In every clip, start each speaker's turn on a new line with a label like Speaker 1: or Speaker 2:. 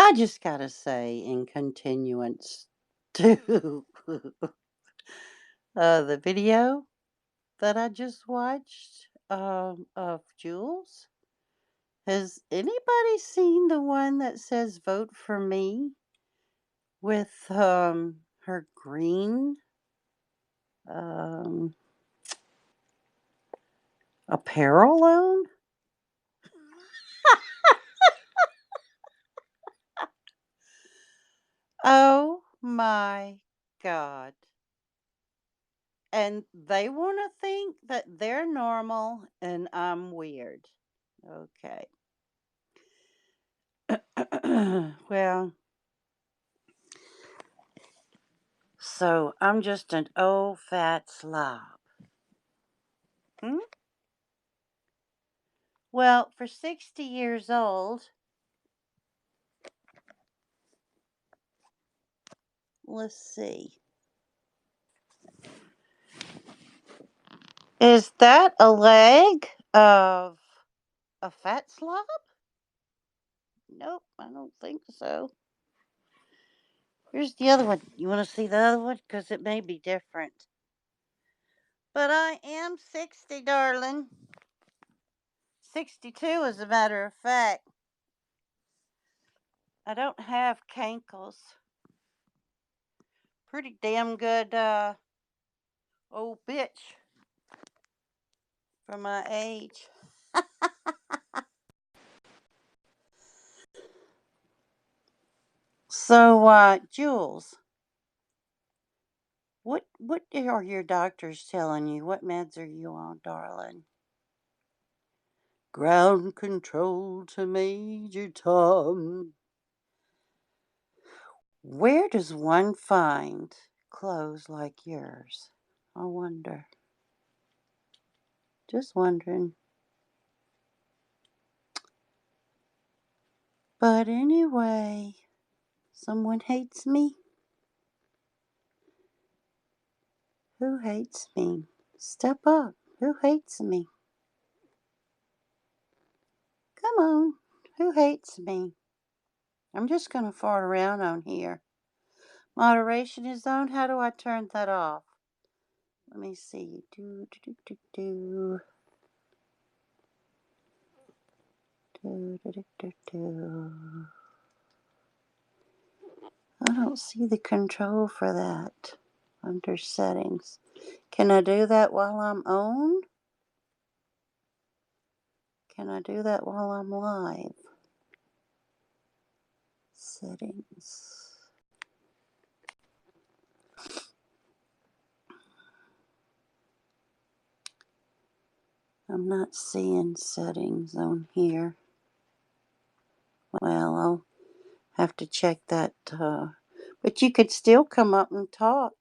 Speaker 1: I just gotta say, in continuance to the video that I just watched of Jules, has anybody seen the one that says "Vote for me" with her green um, apparel on? Oh my God! And they want to think that they're normal and I'm weird. Okay. Well, so I'm just an old fat slob. Hmm? Well, for 60 years old, let's see. Is that a leg of a fat slob? Nope, I don't think so. Here's the other one. You want to see the other one? Because it may be different. But I am 60, darling. 62, as a matter of fact. I don't have cankles. Pretty damn good old bitch for my age. So, Jules, what are your doctors telling you? What meds are you on, darling? Ground control to Major Tom. Where does one find clothes like yours? I wonder. Just wondering. But anyway, someone hates me. Who hates me? Step up. Who hates me? Come on. Who hates me? I'm just going to fart around on here. Moderation is on. How do I turn that off? Let me see. Do, do, do, do, do. Do, do, do, do, do. I don't see the control for that under settings. Can I do that while I'm on? Can I do that while I'm live? Settings. I'm not seeing settings on here. Well, I'll have to check that. But you could still come up and talk.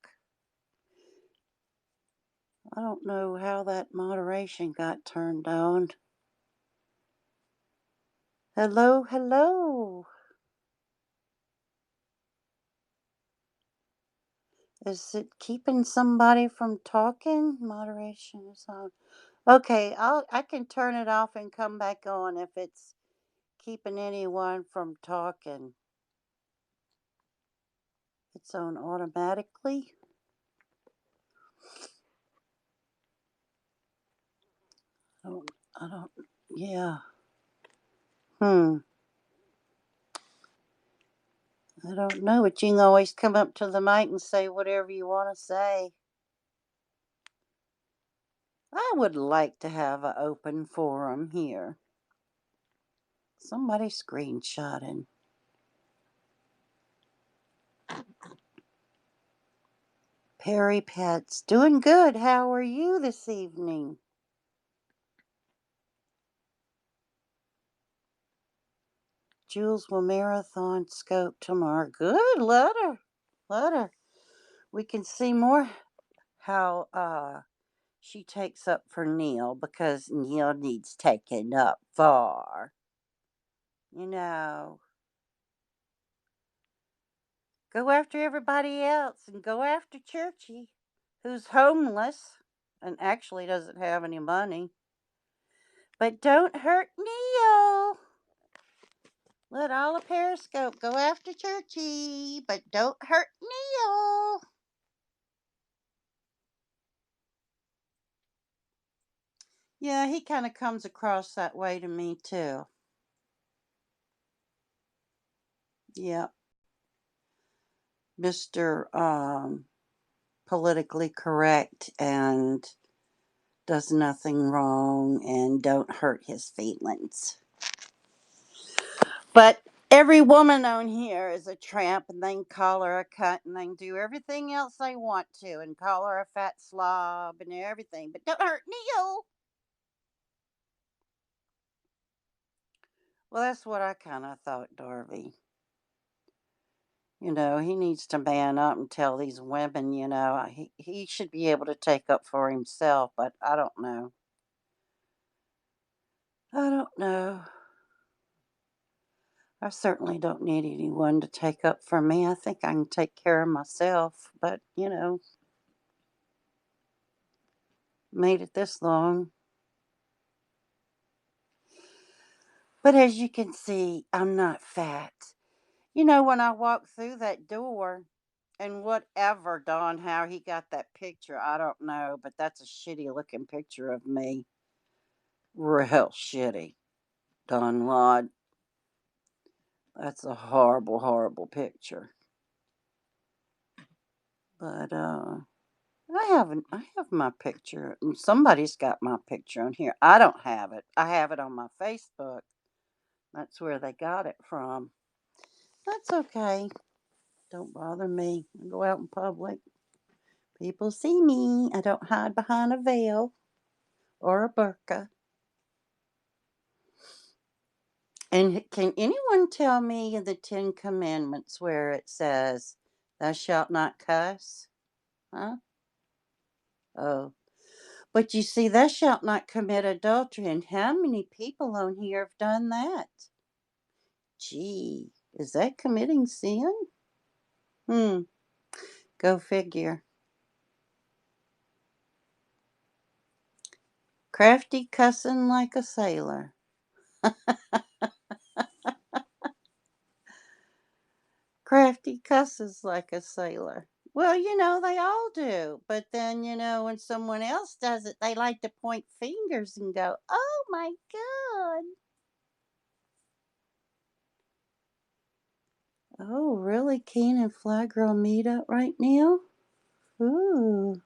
Speaker 1: I don't know how that moderation got turned on. Hello, hello. Is it keeping somebody from talking? Moderation is on. Okay, I can turn it off and come back on if it's keeping anyone from talking. It's on automatically. I don't, yeah. Hmm. I don't know, but you can always come up to the mic and say whatever you want to say. I would like to have an open forum here. Somebody screenshotting. Perry Pets. Doing good. How are you this evening? Jules will marathon scope tomorrow. Good. Let her. Let her. We can see more how she takes up for Neil because Neil needs taken up for. You know. Go after everybody else and go after Churchy, who's homeless and actually doesn't have any money. But don't hurt Neil. Let all of Periscope go after Churchy, but don't hurt Neil. Yeah, he kind of comes across that way to me too. Yep. Mr. Politically correct and does nothing wrong and don't hurt his feelings. But every woman on here is a tramp and they can call her a cunt and they can do everything else they want to and call her a fat slob and everything. But don't hurt Neil. Well, that's what I kind of thought, Darby. He needs to man up and tell these women, he should be able to take up for himself, but I don't know. I don't know. I certainly don't need anyone to take up for me. I think I can take care of myself, but, made it this long. But as you can see, I'm not fat. When I walk through that door, and whatever, Don, how he got that picture, I don't know, but that's a shitty looking picture of me. Real shitty, Don Lod. That's a horrible, horrible picture. But I have my picture. Somebody's got my picture on here. I don't have it. I have it on my Facebook. That's where they got it from. That's okay. Don't bother me. I go out in public. People see me. I don't hide behind a veil or a burqa. And can anyone tell me in the Ten Commandments where it says, "Thou shalt not cuss"? Huh? Oh. But you see, "Thou shalt not commit adultery." And how many people on here have done that? Gee, is that committing sin? Hmm. Go figure. Crafty cussing like a sailor. Crafty cusses like a sailor. Well, they all do. But then, when someone else does it, they like to point fingers and go, "Oh my God." Oh, really? Keen and Fly Girl meet up right now? Ooh.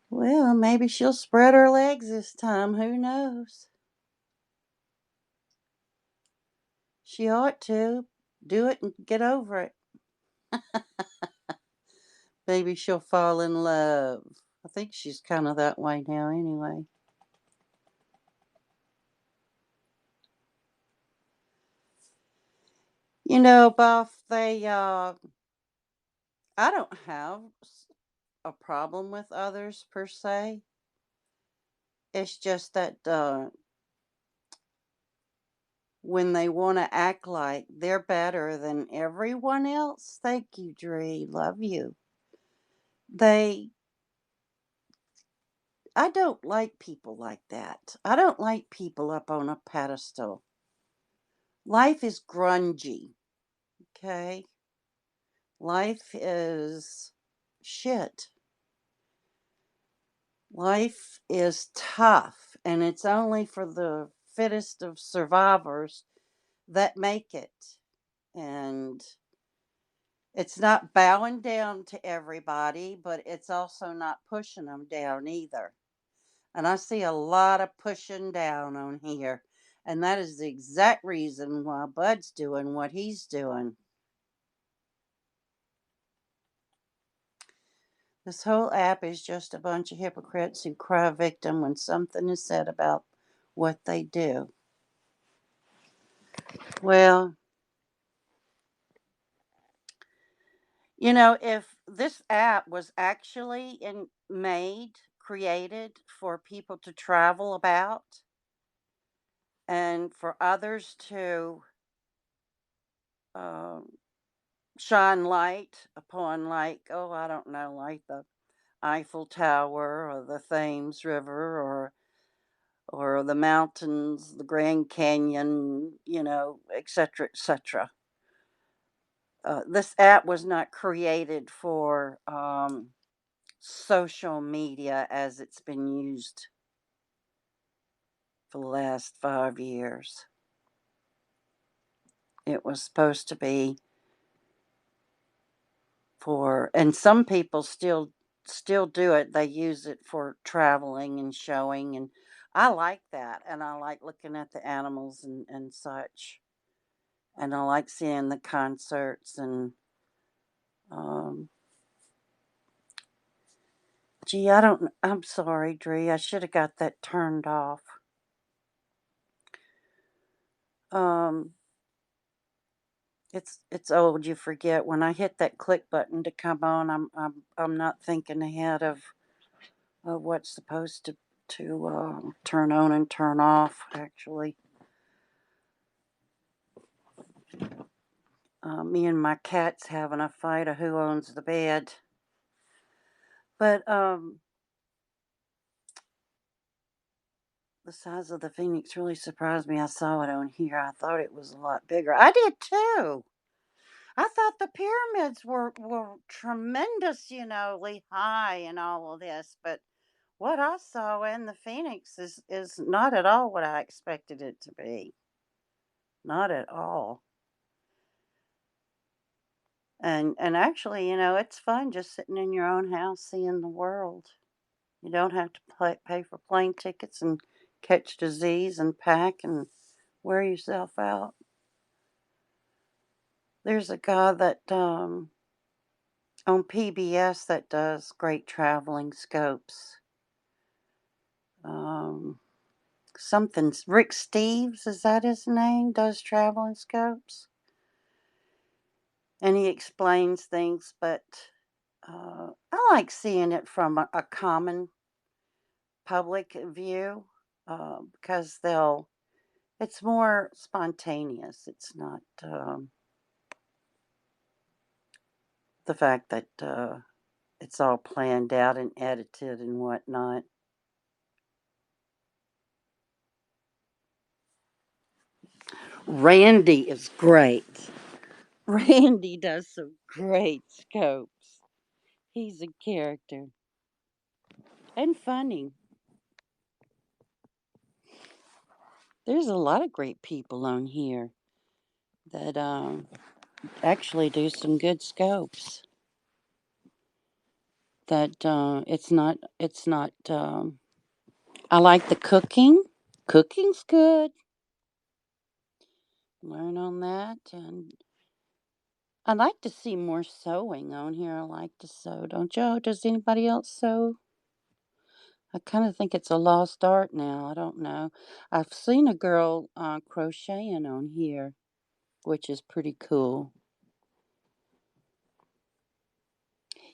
Speaker 1: Well, maybe she'll spread her legs this time. Who knows? She ought to. Do it and get over it. Maybe she'll fall in love. I think she's kind of that way now, anyway. Buff, I don't have a problem with others per se. It's just that when they want to act like they're better than everyone else, thank you, Dree, love you. They, I don't like people like that. I don't like people up on a pedestal. Life is grungy, okay? Life is shit. Life is tough, and it's only for the fittest of survivors that make it. And it's not bowing down to everybody, but it's also not pushing them down either. And I see a lot of pushing down on here. And that is the exact reason why Bud's doing what he's doing. This whole app is just a bunch of hypocrites who cry victim when something is said about what they do. Well, if this app was actually created for people to travel about and for others to um, shine light upon, like, oh, I don't know, like the Eiffel Tower or the Thames River or or the mountains, the Grand Canyon, et cetera, et cetera. This app was not created for social media as it's been used for the last 5 years. It was supposed to be and some people still do it. They use it for traveling and showing, and I like that, and I like looking at the animals and such, and I like seeing the concerts and um gee, I'm sorry, Dree. I should have got that turned off. Um it's old, you forget. When I hit that click button to come on, I'm not thinking ahead of what's supposed to turn on and turn off, actually. Me and my cat's having a fight of who owns the bed. But the size of the phoenix really surprised me. I saw it on here. I thought it was a lot bigger. I did too. I thought the pyramids were tremendous, high and all of this, but what I saw in the phoenix is not at all what I expected it to be. Not at all. And actually, it's fun just sitting in your own house seeing the world. You don't have to pay for plane tickets and catch disease and pack and wear yourself out. There's a guy that on PBS that does great traveling scopes. Um, Something's Rick Steves, is that his name? Does traveling scopes, and he explains things, but I like seeing it from a common public view because it's more spontaneous. It's not the fact that it's all planned out and edited and whatnot. Randy is great. Randy does some great scopes. He's a character and funny. There's a lot of great people on here that actually do some good scopes. That it's not. I like the cooking. Cooking's good. Learn on that, and I'd like to see more sewing on here. I like to sew, don't you? Does anybody else sew? I kind of think it's a lost art now. I don't know. I've seen a girl crocheting on here, which is pretty cool.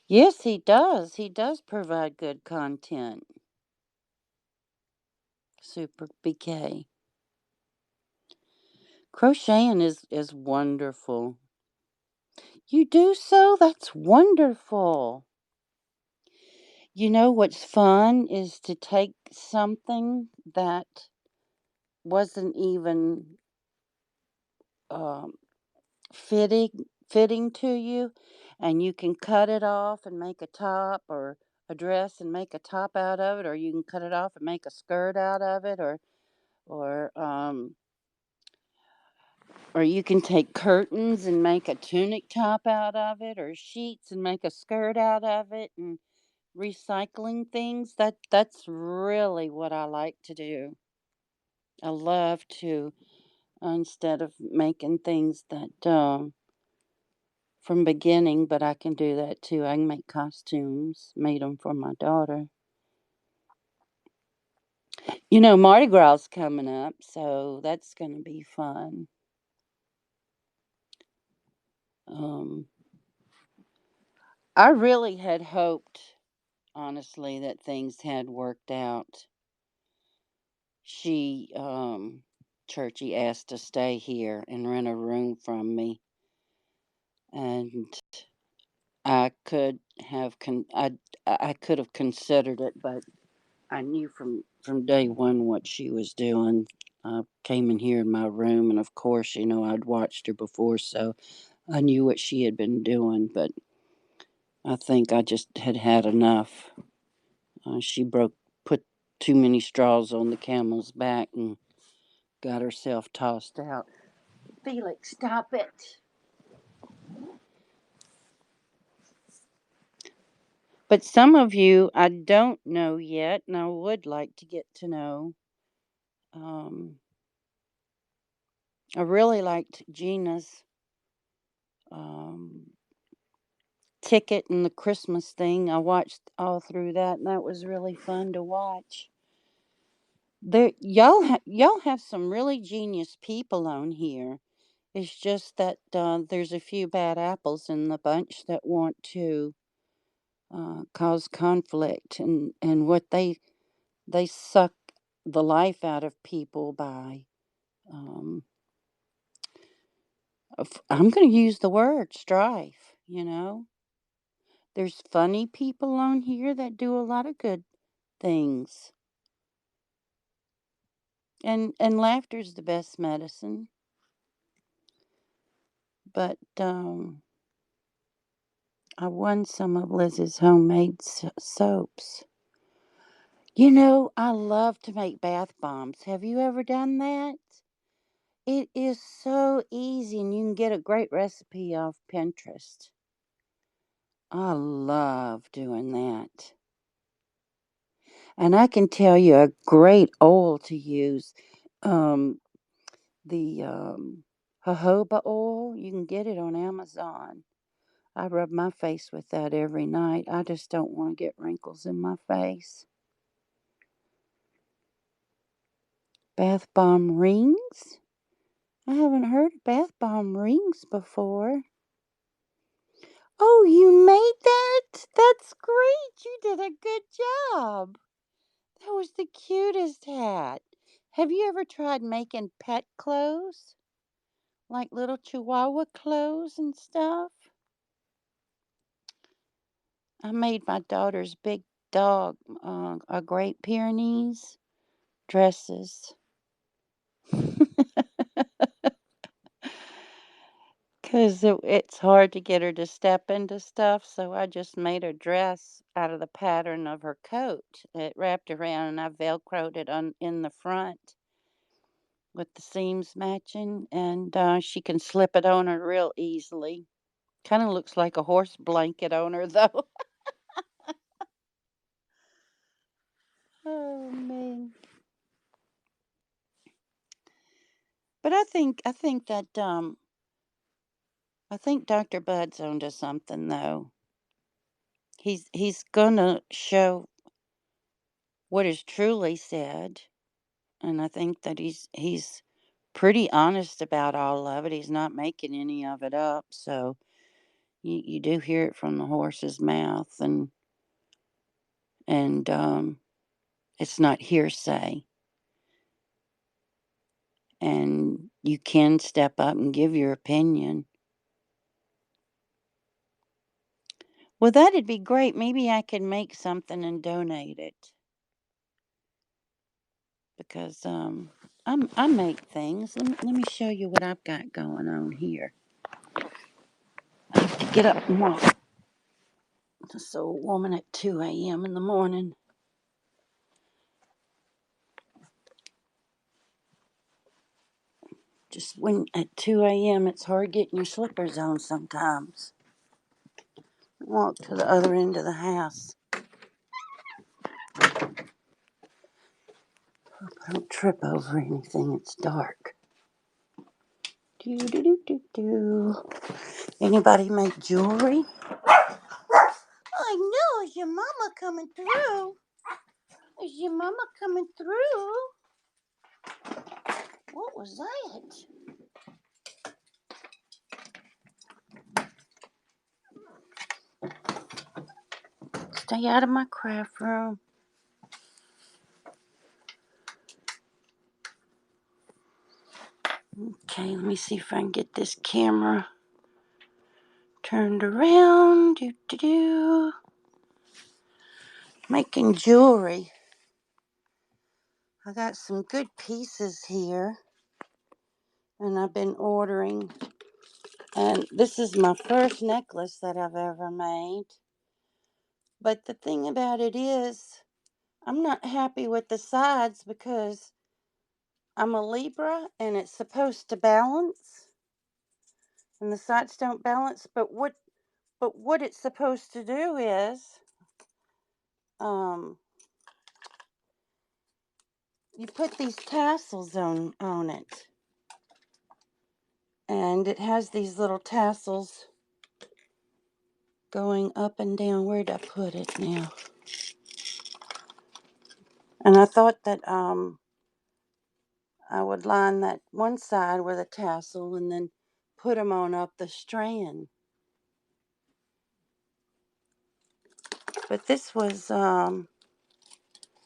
Speaker 1: Yes, he does. He does provide good content. Super BK. Crocheting is wonderful. You do so? That's wonderful. You know what's fun is to take something that wasn't even um, fitting to you, and you can cut it off and make a top or a dress and make a top out of it, or you can cut it off and make a skirt out of it, or or you can take curtains and make a tunic top out of it, or sheets and make a skirt out of it, and recycling things. That's really what I like to do. I love to, instead of making things that from beginning, but I can do that too. I can make costumes, made them for my daughter. Mardi Gras is coming up, so that's going to be fun. Um, I really had hoped, honestly, that things had worked out. She, Churchy asked to stay here and rent a room from me, and I could have I could have considered it, but I knew from from day one what she was doing. I came in here in my room, and of course, I'd watched her before, so I knew what she had been doing, but I think I just had had enough. She put too many straws on the camel's back and got herself tossed out. Felix, stop it. But some of you I don't know yet, and I would like to get to know. Um, I really liked Gina's um, ticket and the Christmas thing. I watched all through that, and that was really fun to watch. Y'all have some really genius people on here. It's just that there's a few bad apples in the bunch that want to cause conflict, and what they suck the life out of people by. Um, I'm going to use the word strife. There's funny people on here that do a lot of good things, and laughter's the best medicine. But I won some of Liz's homemade soaps. I love to make bath bombs. Have you ever done that? It is so easy, and you can get a great recipe off Pinterest. I love doing that. And I can tell you a great oil to use. Um, the jojoba oil, you can get it on Amazon. I rub my face with that every night. I just don't want to get wrinkles in my face. Bath bomb rings? I haven't heard of bath bomb rings before. Oh, you made that? That's great. You did a good job. That was the cutest hat. Have you ever tried making pet clothes? Like little chihuahua clothes and stuff? I made my daughter's big dog a Great Pyrenees dresses. Because it's hard to get her to step into stuff, so I just made a dress out of the pattern of her coat. It wrapped around, and I velcroed it on in the front with the seams matching, and she can slip it on her real easily. Kind of looks like a horse blanket on her, though. Oh man! But I think Dr. Bud's onto something, though. He's gonna show what is truly said, and I think that he's pretty honest about all of it. He's not making any of it up, so you do hear it from the horse's mouth, and it's not hearsay, and you can step up and give your opinion. Well, that'd be great. Maybe I could make something and donate it because I make things. Let me show you what I've got going on here. I have to get up and walk this old woman at 2 a.m. in the morning. Just when at 2 a.m. it's hard getting your slippers on sometimes. Walk to the other end of the house. Hope I don't trip over anything. It's dark. Do do do do do. Anybody make jewelry? I know. Is your mama coming through? Is your mama coming through? What was that? Stay out of my craft room. Okay, let me see if I can get this camera turned around. Do do do. Making jewelry. I got some good pieces here, and I've been ordering. And this is my first necklace that I've ever made. But the thing about it is, I'm not happy with the sides because I'm a Libra and it's supposed to balance, and the sides don't balance. But what it's supposed to do is, um, you put these tassels on it, and it has these little tassels going up and down. Where'd I put it now? And I thought that I would line that one side with a tassel and then put them on up the strand. But this was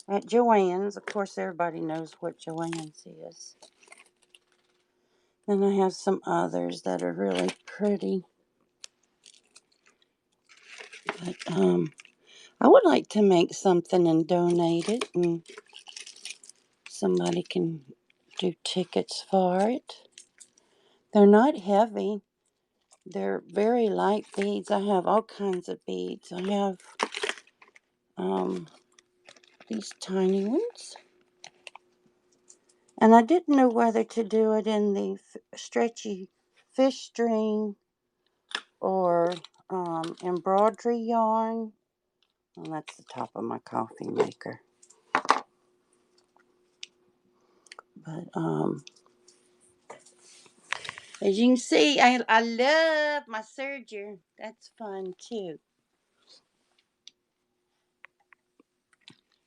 Speaker 1: at Joann's. Of course, everybody knows what Joann's is. Then I have some others that are really pretty. But I would like to make something and donate it, and somebody can do tickets for it. They're not heavy. They're very light beads. I have all kinds of beads. I have these tiny ones. And I didn't know whether to do it in the stretchy fish string or embroidery yarn. And that's the top of my coffee maker. But as you can see, I love my serger. That's fun too.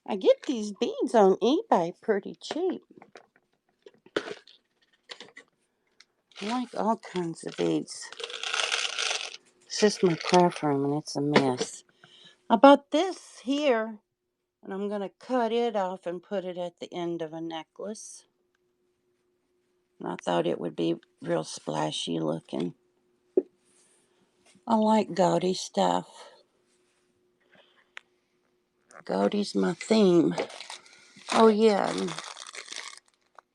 Speaker 1: I get these beads on eBay pretty cheap. I like all kinds of beads. It's just my craft room and it's a mess. I bought this here, and I'm going to cut it off and put it at the end of a necklace. And I thought it would be real splashy looking. I like gaudy stuff. Gaudy's my theme. Oh yeah, and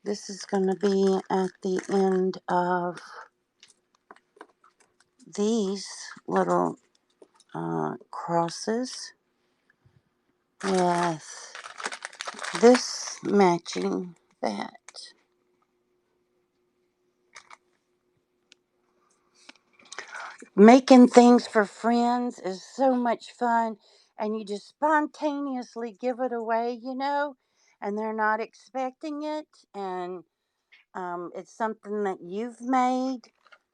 Speaker 1: this is going to be at the end of these little crosses with this matching that. Making things for friends is so much fun, and you just spontaneously give it away, and they're not expecting it, and it's something that you've made.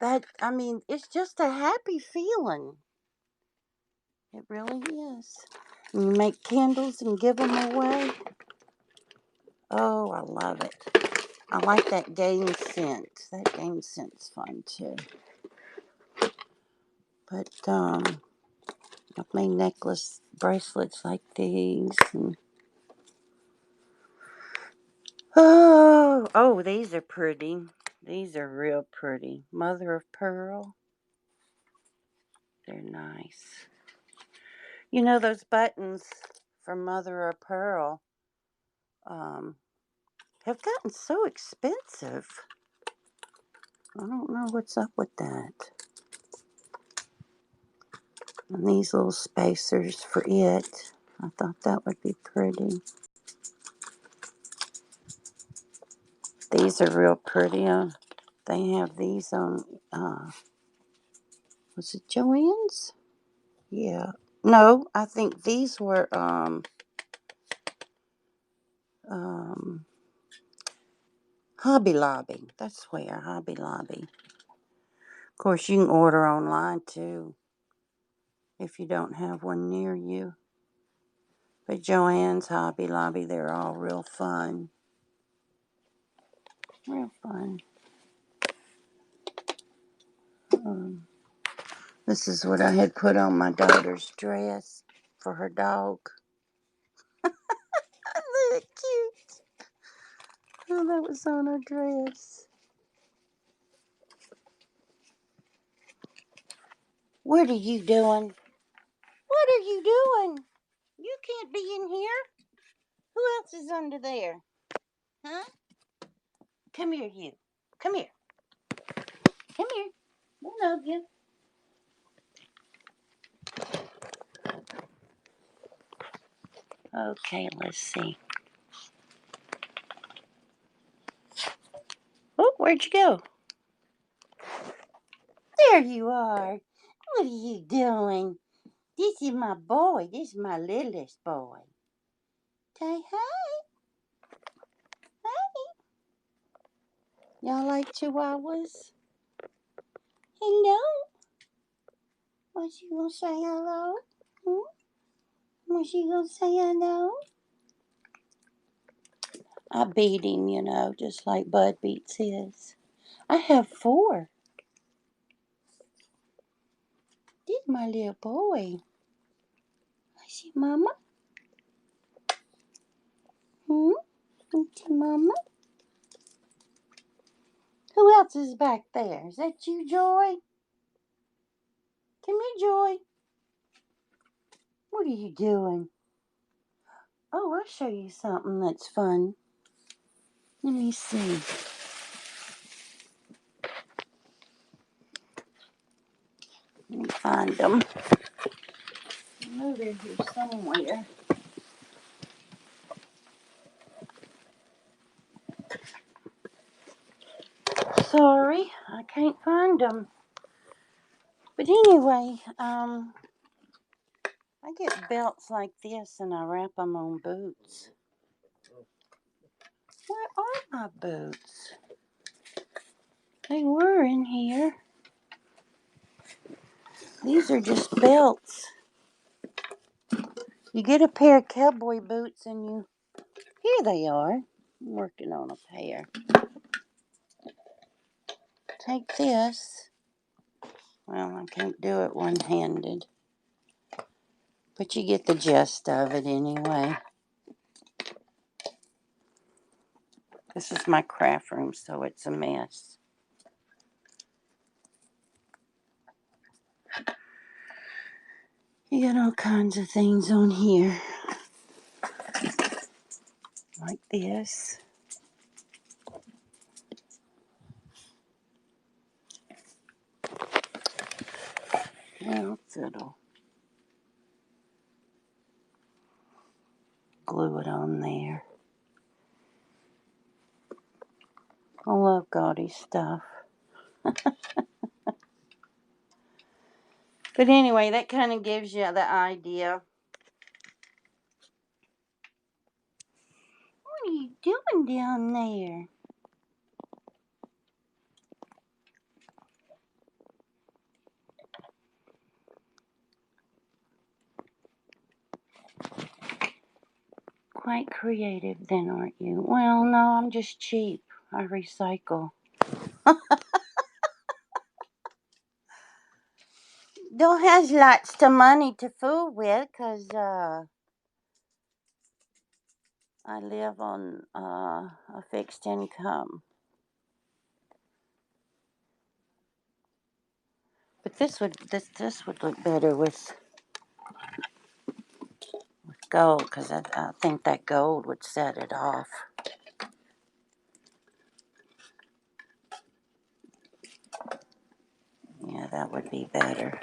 Speaker 1: It's just a happy feeling. It really is. And you make candles and give them away. Oh, I love it. I like that game scent. That game scent's fun too. But I've made necklace bracelets like these. And oh, these are pretty. These are real pretty. Mother of pearl. They're nice. You know, those buttons from mother of pearl have gotten so expensive. I don't know what's up with that. And these little spacers for it. I thought that would be pretty. These are real pretty. They have these on, was it Joann's? Yeah. No, I think these were, um, Hobby Lobby. That's where, Hobby Lobby. Of course, you can order online too if you don't have one near you. But Joann's, Hobby Lobby, they're all real fun. Real fun. This is what I had put on my daughter's dress for her dog. Isn't that cute? Oh, that was on her dress. What are you doing? What are you doing? You can't be in here. Who else is under there? Huh? Come here, you. Come here. Come here. I love you. Okay, let's see. Oh, where'd you go? There you are. What are you doing? This is my boy. This is my littlest boy. Say hi. Y'all like chihuahuas? Hello. Was you gonna say hello? Hmm? Was you gonna say hello? I beat him, just like Bud beats his. I have 4. This is my little boy. I see Mama. Hmm? I see Mama. Who else is back there? Is that you, Joy? Come here, Joy. What are you doing? Oh, I'll show you something that's fun. Let me see. Let me find them. I know they're here somewhere. Sorry, I can't find them. But anyway, I get belts like this and I wrap them on boots. Where are my boots? They were in here. These are just belts. You get a pair of cowboy boots and here they are. I'm working on a pair. Take this. Well, I can't do it one-handed. But you get the gist of it anyway. This is my craft room, so it's a mess. You got all kinds of things on here. Like this. Well, it'll glue it on there. I love gaudy stuff. But anyway, that kind of gives you the idea. What are you doing down there? Quite creative then, aren't you? Well, no, I'm just cheap. I recycle. Don't have lots of money to fool with because I live on a fixed income. But this would look better with gold because I think that gold would set it off. Yeah, that would be better.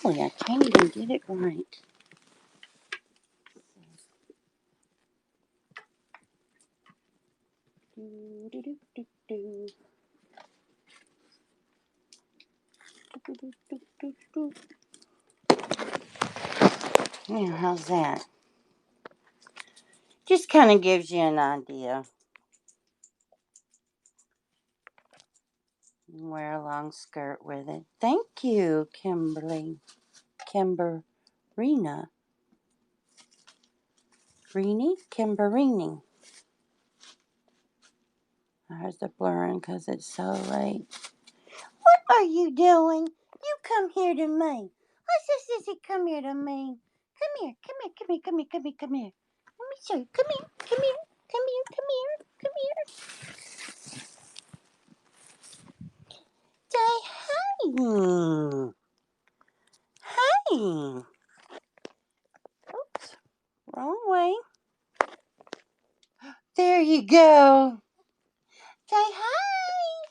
Speaker 1: Golly, I can't even get it right. Do, do, do, do, do. Do, do, do, do, do. Yeah, how's that? Just kind of gives you an idea. Wear a long skirt with it. Thank you, Kimberly. Kimberina. Kimberini. There's the blurring because it's so late. What are you doing? You come here to me. I said, come here to me. Come here, come here, come here, come here, come here, come here. Let me show you. Come here, come here, come here, come here, come here. Say hi. Hi. Oops, wrong way. There you you go. Say hi.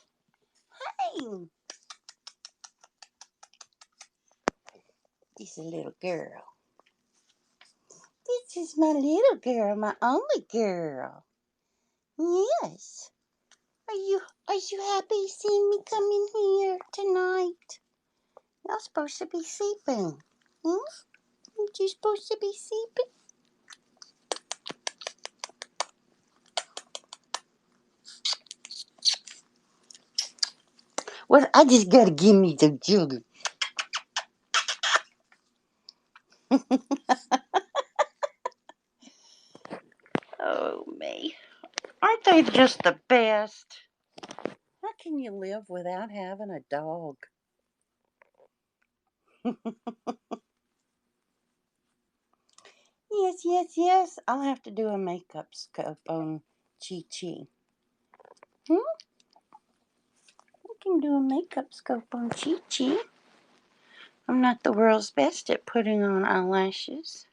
Speaker 1: Hey. This is a little girl. This is my little girl, my only girl. Yes. Are you happy seeing me come in here tonight? You're supposed to be sleeping. Hmm? Aren't you supposed to be sleeping? Well, I just gotta give me the sugar. Oh, me. Aren't they just the best? How can you live without having a dog? Yes, yes, yes. I'll have to do a makeup scope on Chichi. Hmm? I can do a makeup scope on Chichi. I'm not the world's best at putting on eyelashes.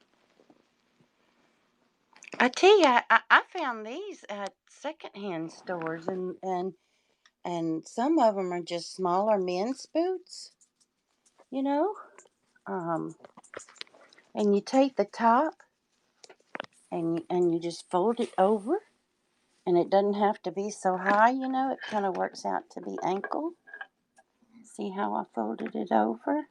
Speaker 1: I tell you, I found these at secondhand stores, and some of them are just smaller men's boots, you know. Um, and you take the top and you just fold it over, and it doesn't have to be so high, you know. It kind of works out to be ankle. See how I folded it over?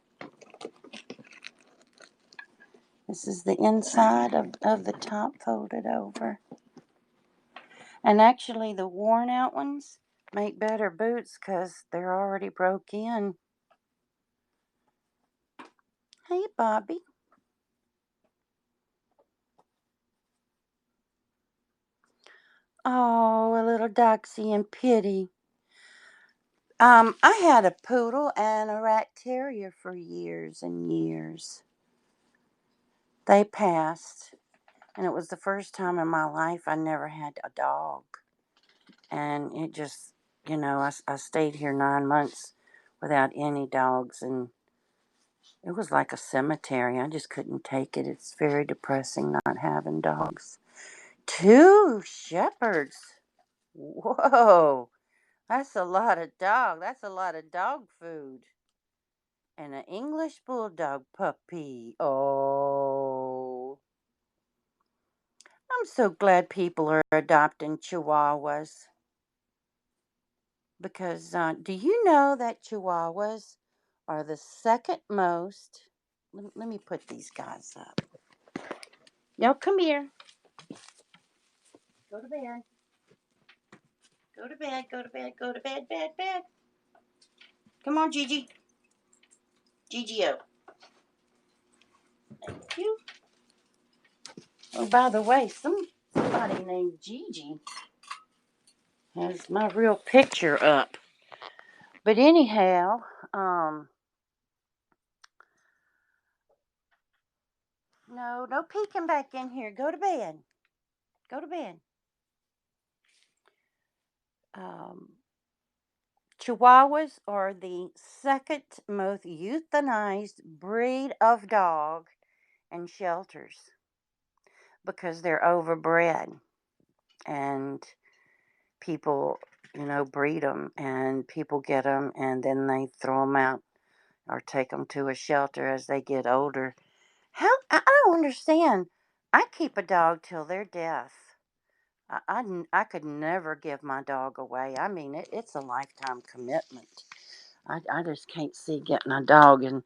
Speaker 1: This is the inside of the top folded over. And actually, the worn out ones make better boots because they're already broke in. Hey, Bobby. Oh, a little doxy and pity. I had a poodle and a rat terrier for years and years. They passed, and it was the first time in my life I never had a dog. And it just, I stayed here 9 months without any dogs, and it was like a cemetery. I just couldn't take it. It's very depressing not having dogs. 2 shepherds. Whoa. That's a lot of dog. That's a lot of dog food. And an English bulldog puppy. Oh. I'm so glad people are adopting chihuahuas. Because do you know that chihuahuas are the second most? Let me put these guys up. Now come here. Go to bed. Go to bed. Go to bed. Go to bed. Bed. Come on, Gigi. Gigi-O. Thank you. Oh, by the way, somebody named Gigi has my real picture up. But anyhow, no peeking back in here. Go to bed. Go to bed. Um, Chihuahuas are the second most euthanized breed of dog in shelters because they're overbred and people, breed them and people get them and then they throw them out or take them to a shelter as they get older. How I don't understand. I keep a dog till their death. I could never give my dog away. I mean, it's a lifetime commitment. I just can't see getting a dog and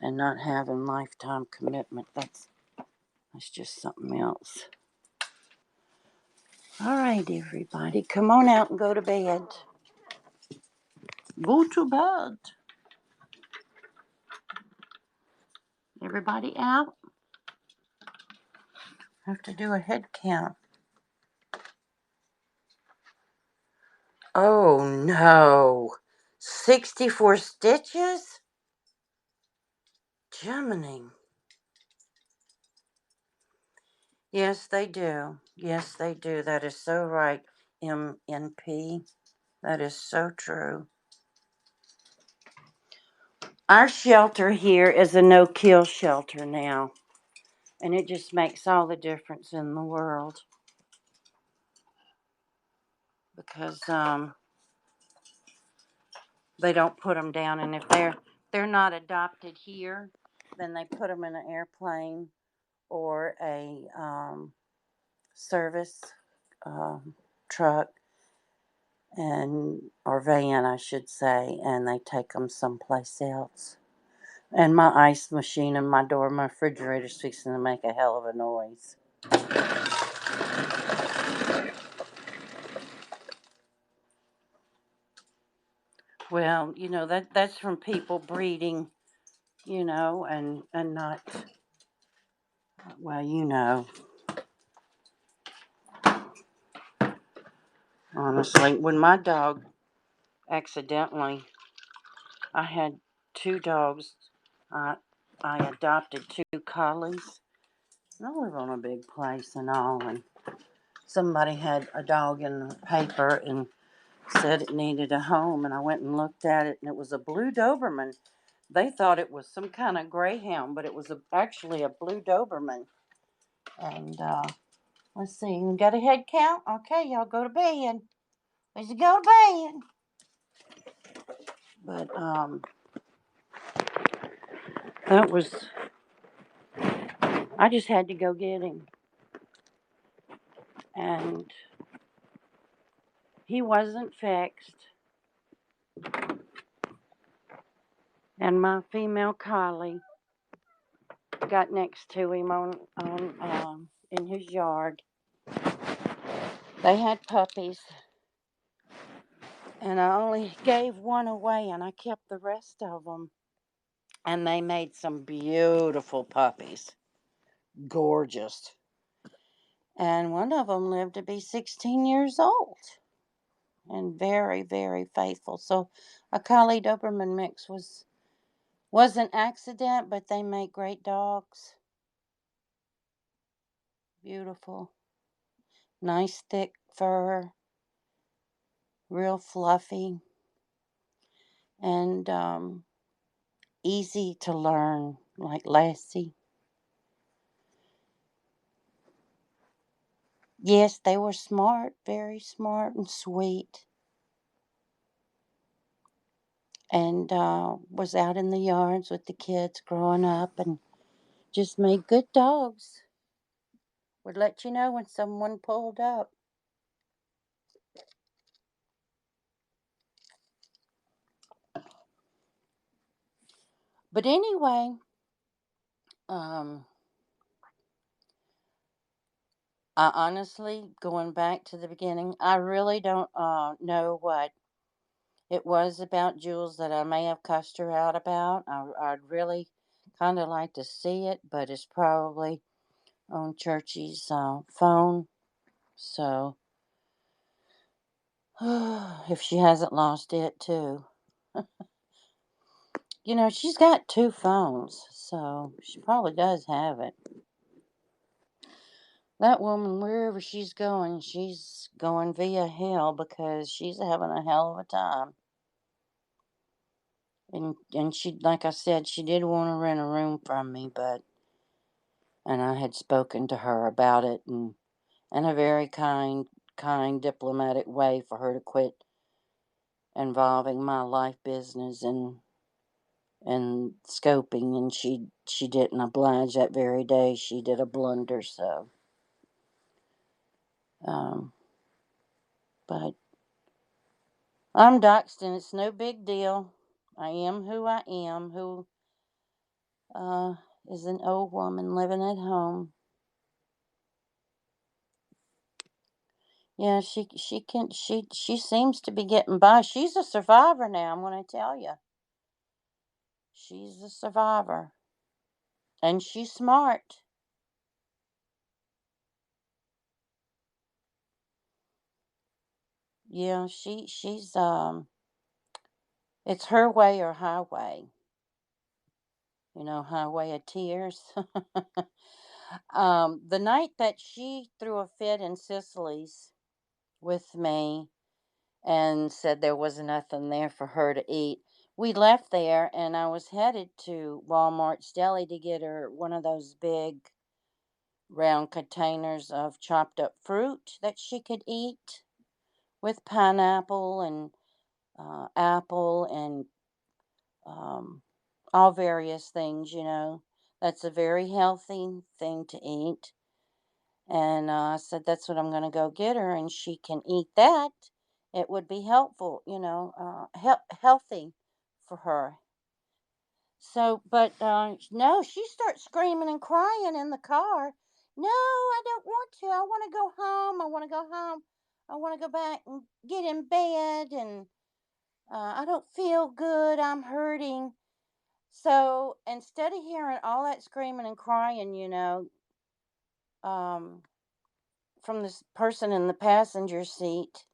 Speaker 1: not having lifetime commitment. That's just something else. All right, everybody, come on out and go to bed. Go to bed. Everybody out. Have to do a head count. Oh no. 64 stitches? Jiminy. Yes, they do. Yes, they do. That is so right, MNP. That is so true. Our shelter here is a no-kill shelter now, and it just makes all the difference in the world. because they don't put them down, and if they're not adopted here, then they put them in an airplane or a service truck and or van, I should say, and they take them someplace else. And my ice machine and my refrigerator's fixing to make a hell of a noise. Well, that's from people breeding, and not well, honestly, when my dog accidentally, I had two dogs. I I adopted two collies. I live on a big place and all, and somebody had a dog in the paper and said it needed a home, and I went and looked at it, and it was a blue Doberman. They thought it was some kind of greyhound, but it was actually a blue Doberman. And let's see, you got a head count? Okay, y'all go to bed. Let's go to bed. But that was, I just had to go get him, and he wasn't fixed. And my female collie got next to him on in his yard. They had puppies, and I only gave one away, and I kept the rest of them. And they made some beautiful puppies, gorgeous. And one of them lived to be 16 years old, and very, very faithful. So a collie Doberman mix was an accident, but they make great dogs. Beautiful, nice thick fur, real fluffy, and easy to learn, like Lassie. Yes, they were smart, very smart and sweet, and was out in the yards with the kids growing up, and just made good dogs. Would let you know when someone pulled up. But anyway, um, I honestly, going back to the beginning, I really don't know what it was about Jules that I may have cussed her out about. I'd really kind of like to see it, but it's probably on Churchy's phone. So, if she hasn't lost it too. She's got two phones, so she probably does have it. That woman, wherever she's going via hell because she's having a hell of a time. And she, like I said, she did want to rent a room from me, and I had spoken to her about it, and in a very kind, diplomatic way for her to quit involving my life business and scoping, and she didn't oblige that very day. She did a blunder, so um, but I'm Doxton. It's no big deal. I am who I am, who uh, is an old woman living at home. Yeah, she seems to be getting by. She's a survivor now. I'm going to tell you, she's a survivor, and she's smart. Yeah, she's. It's her way or highway. Highway of tears. The night that she threw a fit in Sicily's with me and said there was nothing there for her to eat, we left there, and I was headed to Walmart's deli to get her one of those big round containers of chopped up fruit that she could eat with pineapple and apple and um, all various things, you know. That's a very healthy thing to eat. And I said, that's what I'm going to go get her, and she can eat that. It would be helpful, you know, healthy for her. So, but no, she starts screaming and crying in the car. No, I don't want to. I want to go home. I want to go home. I want to go back and get in bed. And I don't feel good. I'm hurting. So instead of hearing all that screaming and crying, um, from this person in the passenger seat,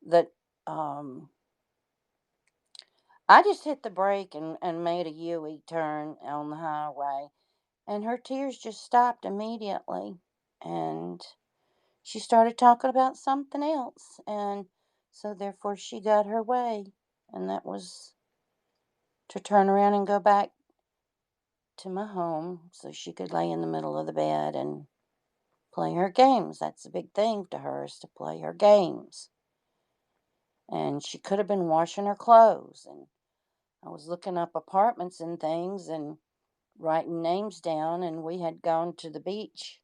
Speaker 1: that um, I just hit the brake and made a U turn on the highway. And her tears just stopped immediately. And she started talking about something else. And so, therefore, she got her way. And that was to turn around and go back to my home so she could lay in the middle of the bed and play her games. That's a big thing to her, is to play her games. And she could have been washing her clothes. And I was looking up apartments and things and writing names down. And we had gone to the beach.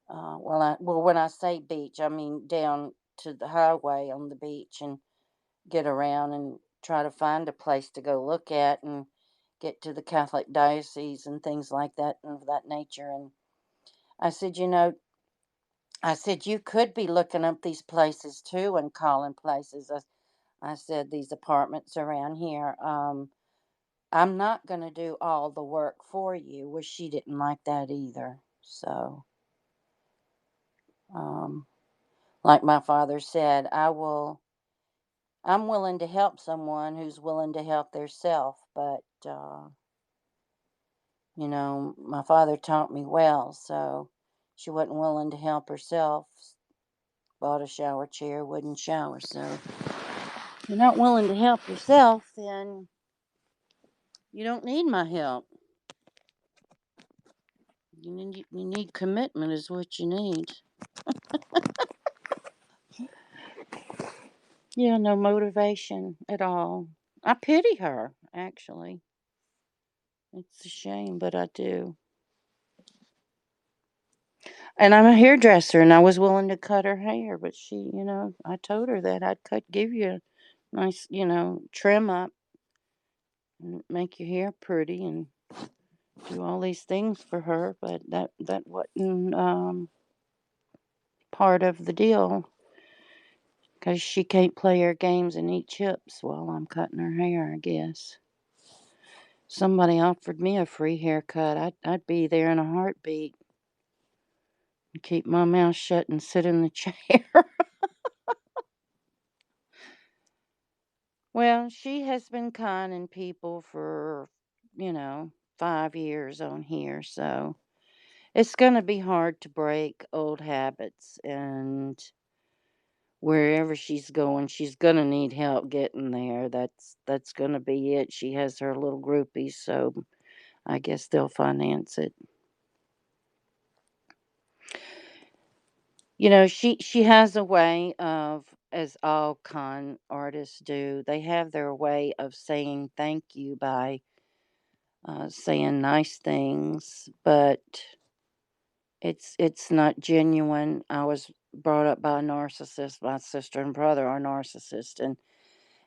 Speaker 1: When I say beach, I mean down to the highway on the beach and get around and try to find a place to go look at and get to the Catholic diocese and things like that and of that nature. And I said, you could be looking up these places too and calling places. I said, these apartments around here. I'm not going to do all the work for you. Well, she didn't like that either. So, um, like my father said, I'm willing to help someone who's willing to help theirself, but my father taught me well, so she wasn't willing to help herself. Bought a shower chair, wouldn't shower. So if you're not willing to help yourself, then you don't need my help. You need commitment is what you need. Yeah, no motivation at all. I pity her, actually. It's a shame, but I do. And I'm a hairdresser, and I was willing to cut her hair, but I told her that give you a nice, trim up and make your hair pretty and do all these things for her, but that wasn't part of the deal because she can't play her games and eat chips while I'm cutting her hair, I guess. Somebody offered me a free haircut, I'd be there in a heartbeat and keep my mouth shut and sit in the chair. Well, she has been conning people for, 5 years on here, so it's going to be hard to break old habits. And wherever she's going, she's going to need help getting there. That's going to be it. She has her little groupies, so I guess they'll finance it. She has a way of, as all con artists do, they have their way of saying thank you by saying nice things, but it's not genuine. I was brought up by a narcissist. My sister and brother are narcissists,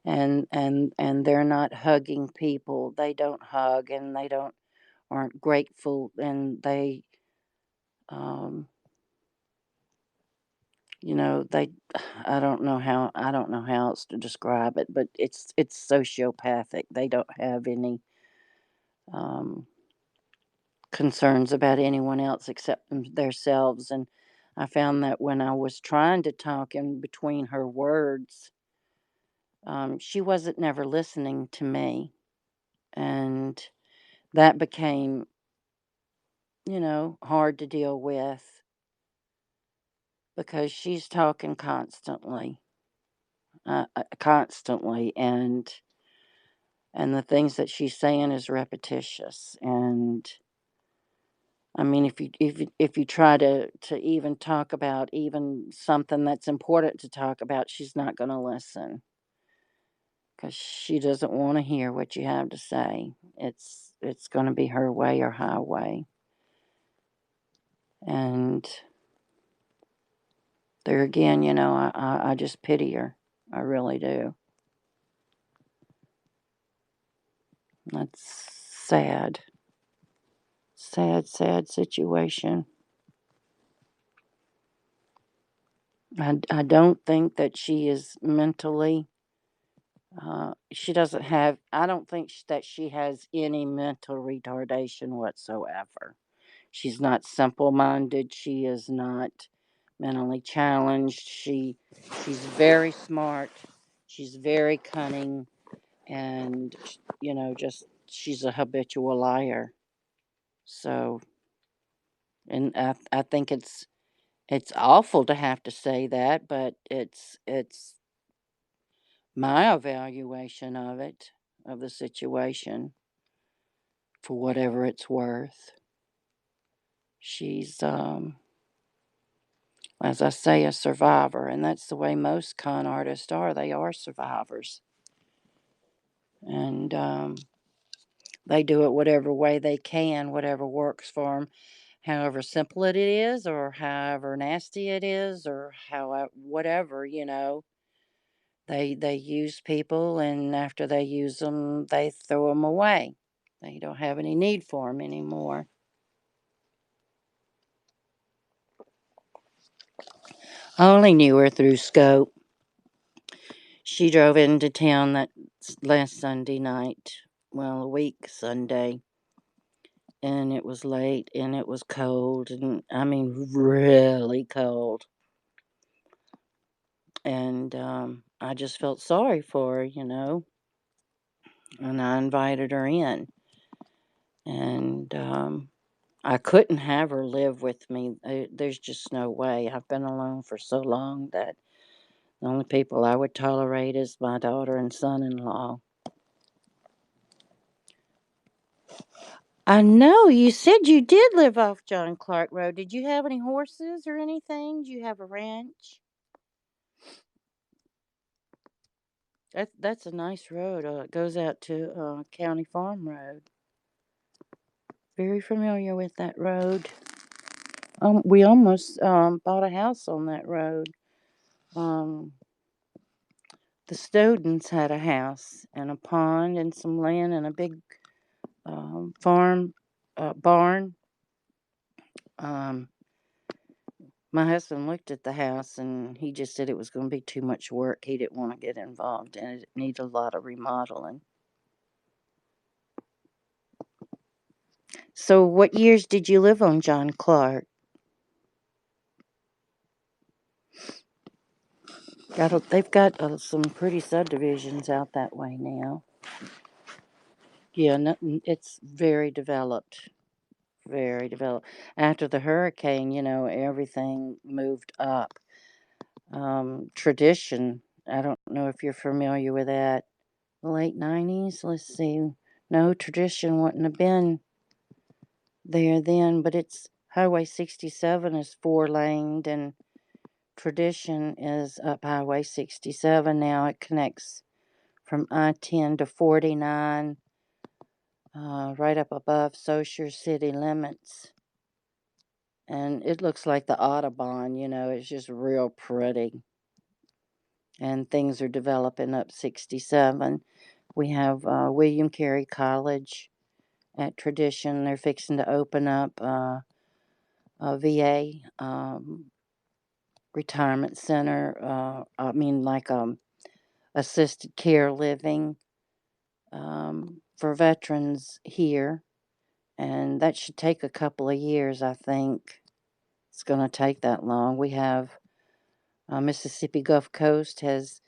Speaker 1: and they're not hugging people. They don't hug, and they don't aren't grateful, and um they I don't know how else to describe it, but it's sociopathic. They don't have any um concerns about anyone else except themselves. And I found that when I was trying to talk in between her words, she wasn't never listening to me. And that became, hard to deal with because she's talking constantly, and the things that she's saying is repetitious. And I mean, if you try to even talk about even something that's important to talk about, she's not going to listen because she doesn't want to hear what you have to say. It's going to be her way or highway, and there again, I just pity her. I really do. That's sad, sad, sad situation. I don't think that she is mentally. She doesn't have. I don't think that she has any mental retardation whatsoever. She's not simple-minded. She is not mentally challenged. She's very smart. She's very cunning, and just she's a habitual liar. So, and I think it's awful to have to say that, but it's my evaluation of the situation, for whatever it's worth. She's, as I say, a survivor, and that's the way most con artists are. They are survivors, and they do it whatever way they can, whatever works for them, however simple it is, or however nasty it is, or how whatever. They use people, and after they use them, they throw them away. They don't have any need for them anymore. I only knew her through Scope. She drove into town that last Sunday night, well, a week Sunday, and it was late and it was cold, and I mean really cold. And I just felt sorry for her, and I invited her in. And I couldn't have her live with me. There's just no way. I've been alone for so long that the only people I would tolerate is my daughter and son in law. I know. You said you did live off John Clark Road. Did you have any horses or anything? Did you have a ranch? That's a nice road. It goes out to County Farm Road. Very familiar with that road. We almost bought a house on that road. Um, the Stodens had a house and a pond and some land and a big farm barn. Um, My husband looked at the house and he just said it was going to be too much work. He didn't want to get involved in it. It needed a lot of remodeling. So, what years did you live on John Clark? They've got some pretty subdivisions out that way now. Yeah, no, it's very developed. Very developed. After the hurricane, everything moved up. Tradition. I don't know if you're familiar with that. Late 90s. Let's see. No, Tradition wouldn't have been there then, but it's Highway 67 is 4-laned, and Tradition is up Highway 67 now. It connects from I-10 to 49, right up above Saucier city limits. And it looks like the Audubon, it's just real pretty. And things are developing up 67. We have William Carey College at Tradition. They're fixing to open up a VA retirement center. Like assisted care living for veterans here. And that should take a couple of years, I think. It's going to take that long. We have Mississippi Gulf Coast has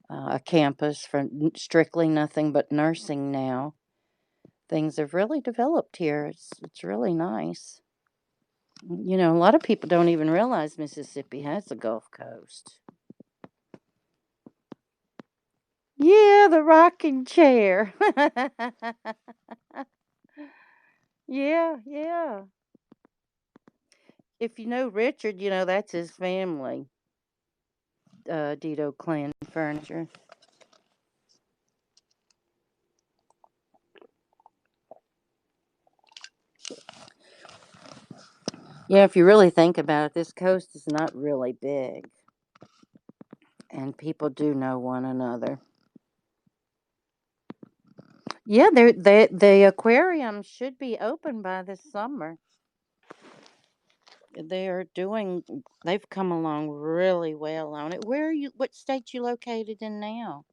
Speaker 1: a campus for strictly nothing but nursing now. Things have really developed here. It's really nice. A lot of people don't even realize Mississippi has a Gulf Coast. Yeah, the rocking chair. Yeah, yeah. If you know Richard, you know that's his family. Dito Clan Furniture. Yeah, if you really think about it, this coast is not really big, and people do know one another. Yeah, the aquarium should be open by this summer. They're doing. They've come along really well on it. Where are you? What state you located in now?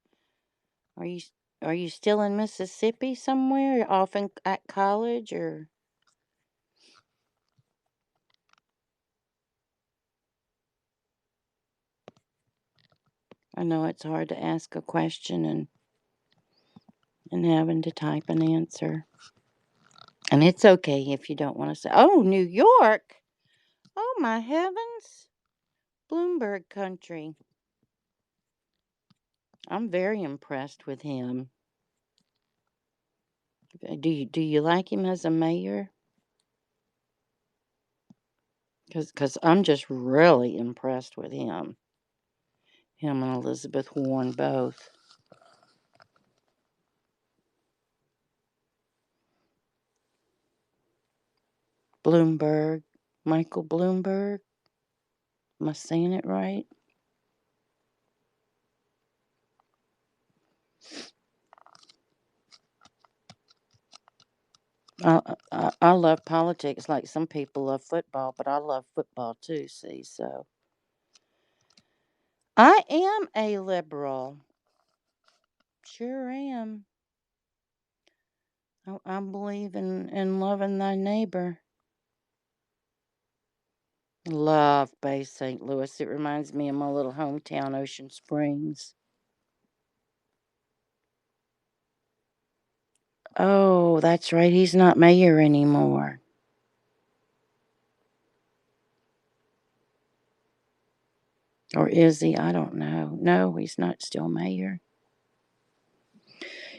Speaker 1: Are you are you still in Mississippi somewhere? Off at college or? I know it's hard to ask a question and having to type an answer. And it's okay if you don't want to say, "Oh, New York." Oh my heavens. Bloomberg country. I'm very impressed with him. Do you like him as a mayor? Cuz I'm just really impressed with him. Him and Elizabeth Warren both. Bloomberg, Michael Bloomberg. Am I saying it right? I love politics like some people love football, but I love football too, see, so. I am a liberal. Sure am. I believe in loving thy neighbor. Love Bay St. Louis. It reminds me of my little hometown, Ocean Springs. Oh, that's right. He's not mayor anymore. Or is he? I don't know. No, he's not still mayor.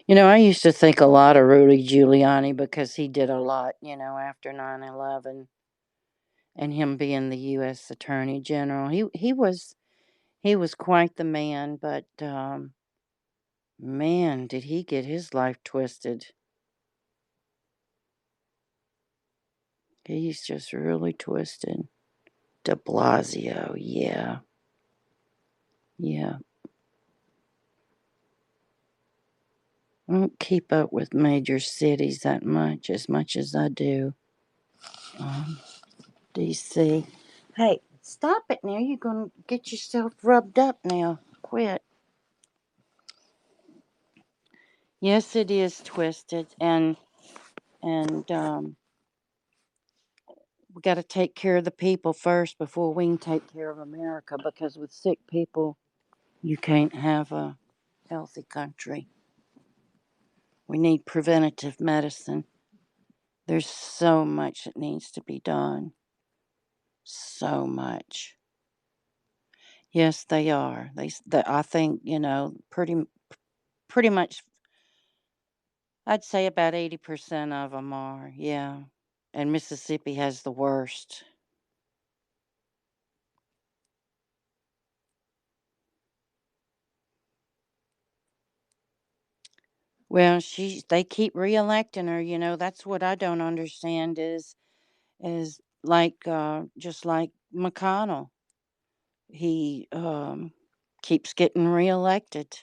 Speaker 1: I used to think a lot of Rudy Giuliani because he did a lot, after 9/11 and him being the U.S. Attorney General. He was quite the man, but man, did he get his life twisted. He's just really twisted. De Blasio, yeah. Yeah. I don't keep up with major cities that much as I do. Um, DC. Hey, stop it now. You're going to get yourself rubbed up now. Quit. Yes, it is twisted. And we got to take care of the people first before we can take care of America because with sick people, you can't have a healthy country. We need preventative medicine. There's so much that needs to be done. So much. Yes, they are. I think pretty much. I'd say about 80% of them are. Yeah, and Mississippi has the worst. Well, they keep reelecting her. That's what I don't understand is like just like McConnell. He keeps getting reelected.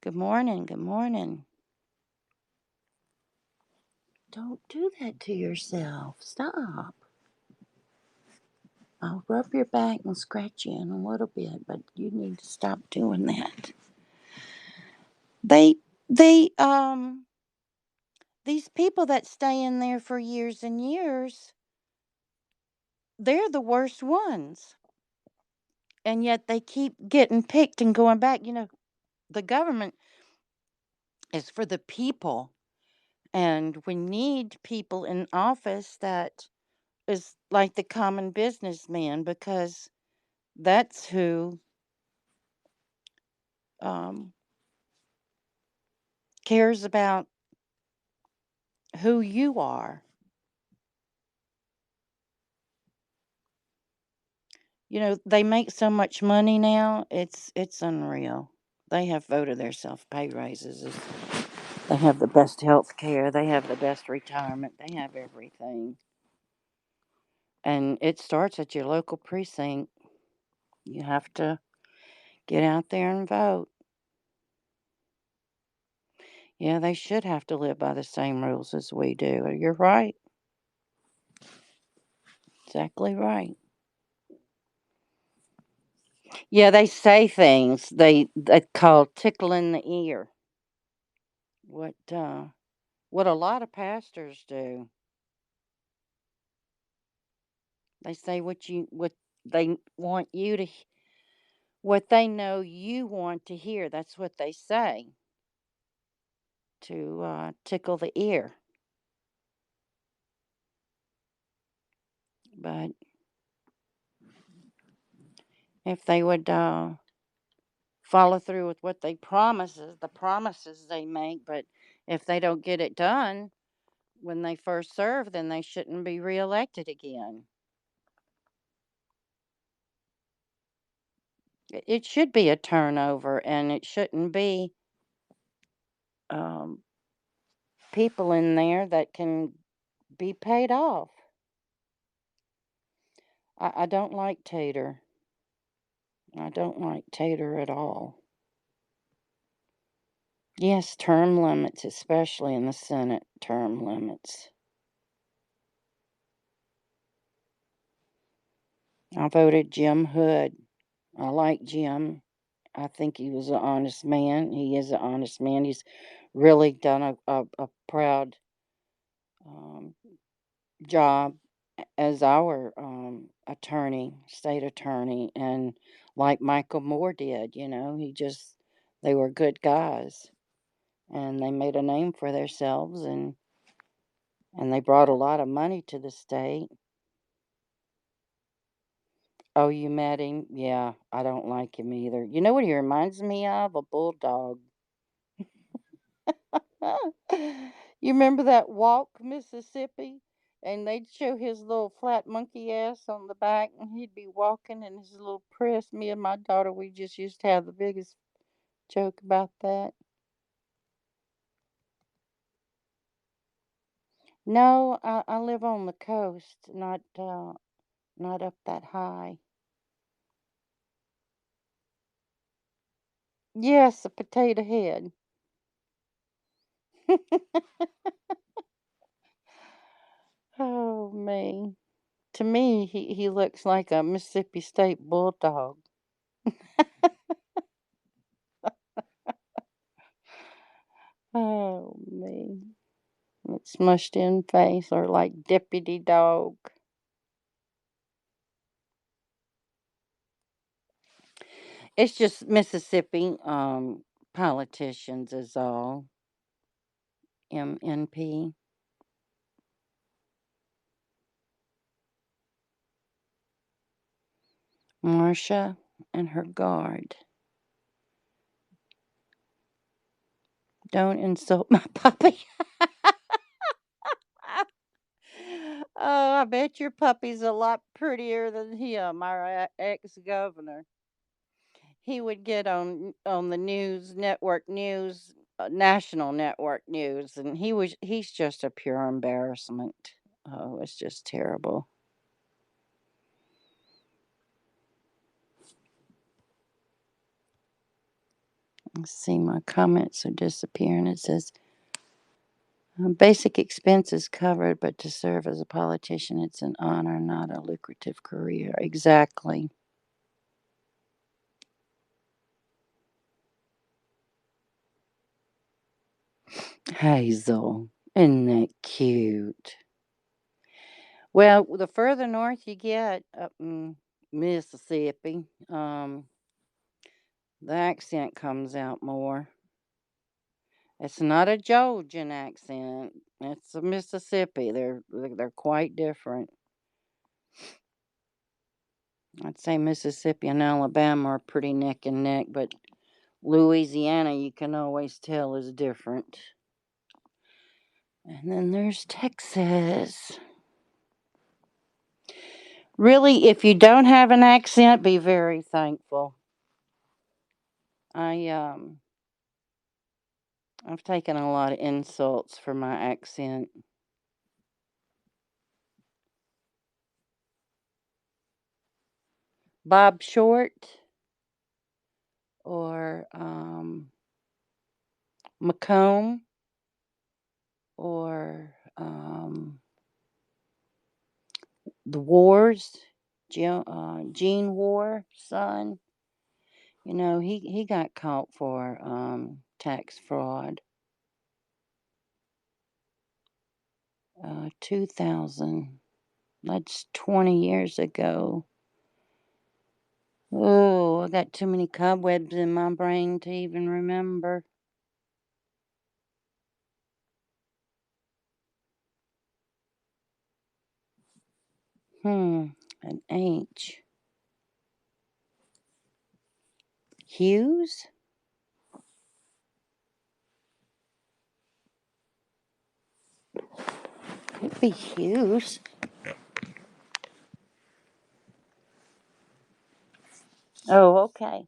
Speaker 1: Good morning. Good morning. Don't do that to yourself. Stop. I'll rub your back and scratch you in a little bit, but you need to stop doing that. They they these people that stay in there for years and years, they're the worst ones. And yet they keep getting picked and going back. The government is for the people, and we need people in office that is like the common businessman because that's who um, cares about who you are. They make so much money now. It's unreal. They have voted themselves pay raises. They have the best health care. They have the best retirement. They have everything. And it starts at your local precinct. You have to get out there and vote. Yeah, they should have to live by the same rules as we do. You're right. Exactly right. Yeah, they say things they call tickling the ear. What a lot of pastors do. They say what they want you to what they know you want to hear. That's what they say to tickle the ear. But if they would follow through with what they promises, the promises they make, but if they don't get it done when they first serve, then they shouldn't be reelected again. It should be a turnover, and it shouldn't be um, people in there that can be paid off. I don't like Tater. I don't like Tater at all. Yes, term limits, especially in the Senate, term limits. I voted Jim Hood. I like Jim. I think he was an honest man. He is an honest man. He's really done a proud um, job as our attorney, state attorney, and like Michael Moore did, they were good guys, and they made a name for themselves, and they brought a lot of money to the state. Oh, you met him? Yeah, I don't like him either. You know what he reminds me of? A bulldog. You remember that walk, Mississippi? And they'd show his little flat monkey ass on the back, and he'd be walking in his little press. Me and my daughter, we just used to have the biggest joke about that. No, I live on the coast, not up that high. Yes, a potato head. Oh, me. To me, he looks like a Mississippi State bulldog. Oh, me. With smushed in face or like deputy dog. It's just Mississippi politicians is all. MNP. Marcia and her guard. Don't insult my puppy. Oh, I bet your puppy's a lot prettier than him, our ex-governor. He would get on the news, network news, national network news, and he's just a pure embarrassment. Oh, it's just terrible. Let's see, my comments are disappearing. It says basic expenses covered, but to serve as a politician, it's an honor, not a lucrative career. Exactly. Hazel, isn't that cute? Well, the further north you get, up in Mississippi, the accent comes out more. It's not a Georgian accent. It's a Mississippi. They're quite different. I'd say Mississippi and Alabama are pretty neck and neck, but Louisiana, you can always tell, is different. And then there's Texas. Really, if you don't have an accent, be very thankful. I I've taken a lot of insults for my accent. Bob Short or Macomb or the Wars, Gene War son. You know, he got caught for tax fraud. 2000. That's 20 years ago. Oh, I got too many cobwebs in my brain to even remember. An H. Hughes? Could be Hughes. Oh, okay.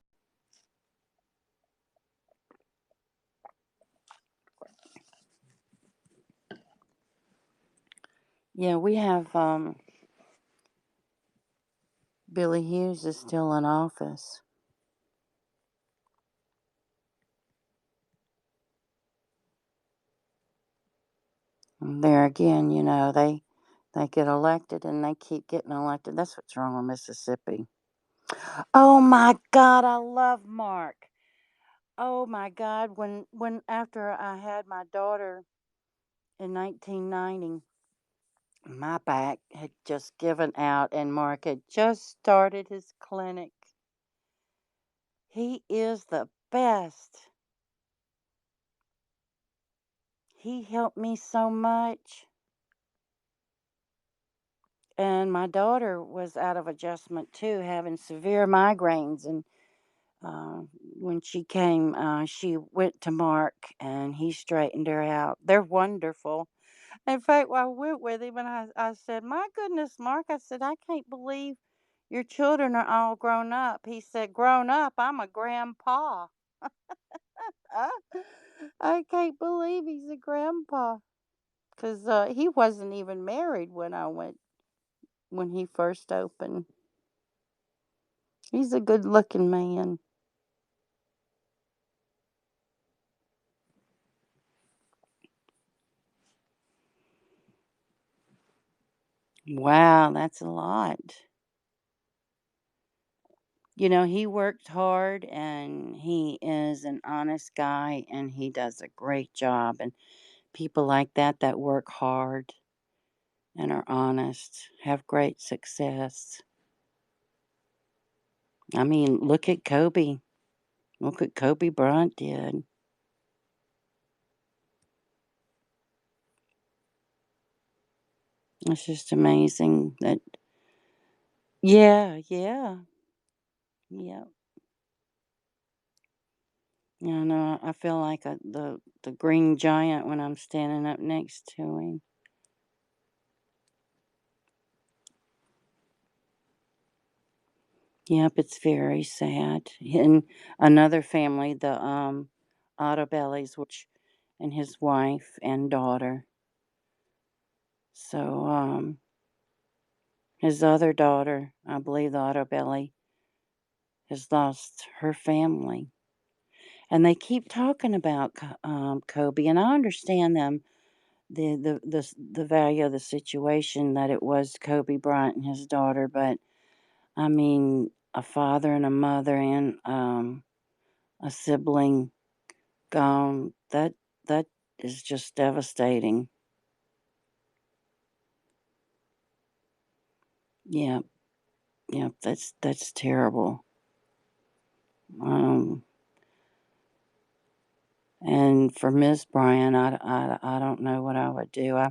Speaker 1: Yeah, we have Billy Hughes is still in office. And there again, you know, they get elected and they keep getting elected. That's what's wrong with Mississippi. Oh my God, I love Mark. Oh my God, when after I had my daughter in 1990, my back had just given out and Mark had just started his clinic. He is the best. He helped me so much. And my daughter was out of adjustment too, having severe migraines. And uh, when she came, she went to Mark and he straightened her out. They're wonderful. In fact, I went with him and I said, "My goodness, Mark," I said, "I can't believe your children are all grown up." He said, "Grown up? I'm a grandpa." I can't believe he's a grandpa. Because he wasn't even married when I went, when he first opened. He's a good looking man. Wow, that's a lot. You know, he worked hard and he is an honest guy and he does a great job. And people like that work hard and are honest have great success. I mean, look at Kobe. Look what Kobe Bryant did. It's just amazing that, yeah, yeah, yeah. You know, I feel like the green giant when I'm standing up next to him. Yep, it's very sad. In another family, the Ottobellies, which and his wife and daughter. So his other daughter, I believe the Ottobelly, has lost her family, and they keep talking about Kobe, and I understand them the value of the situation that it was Kobe Bryant and his daughter, but I mean a father and a mother and a sibling gone. That is just devastating. Yeah, yeah, that's terrible. Um, and for Miss Bryan, I don't know what I would do.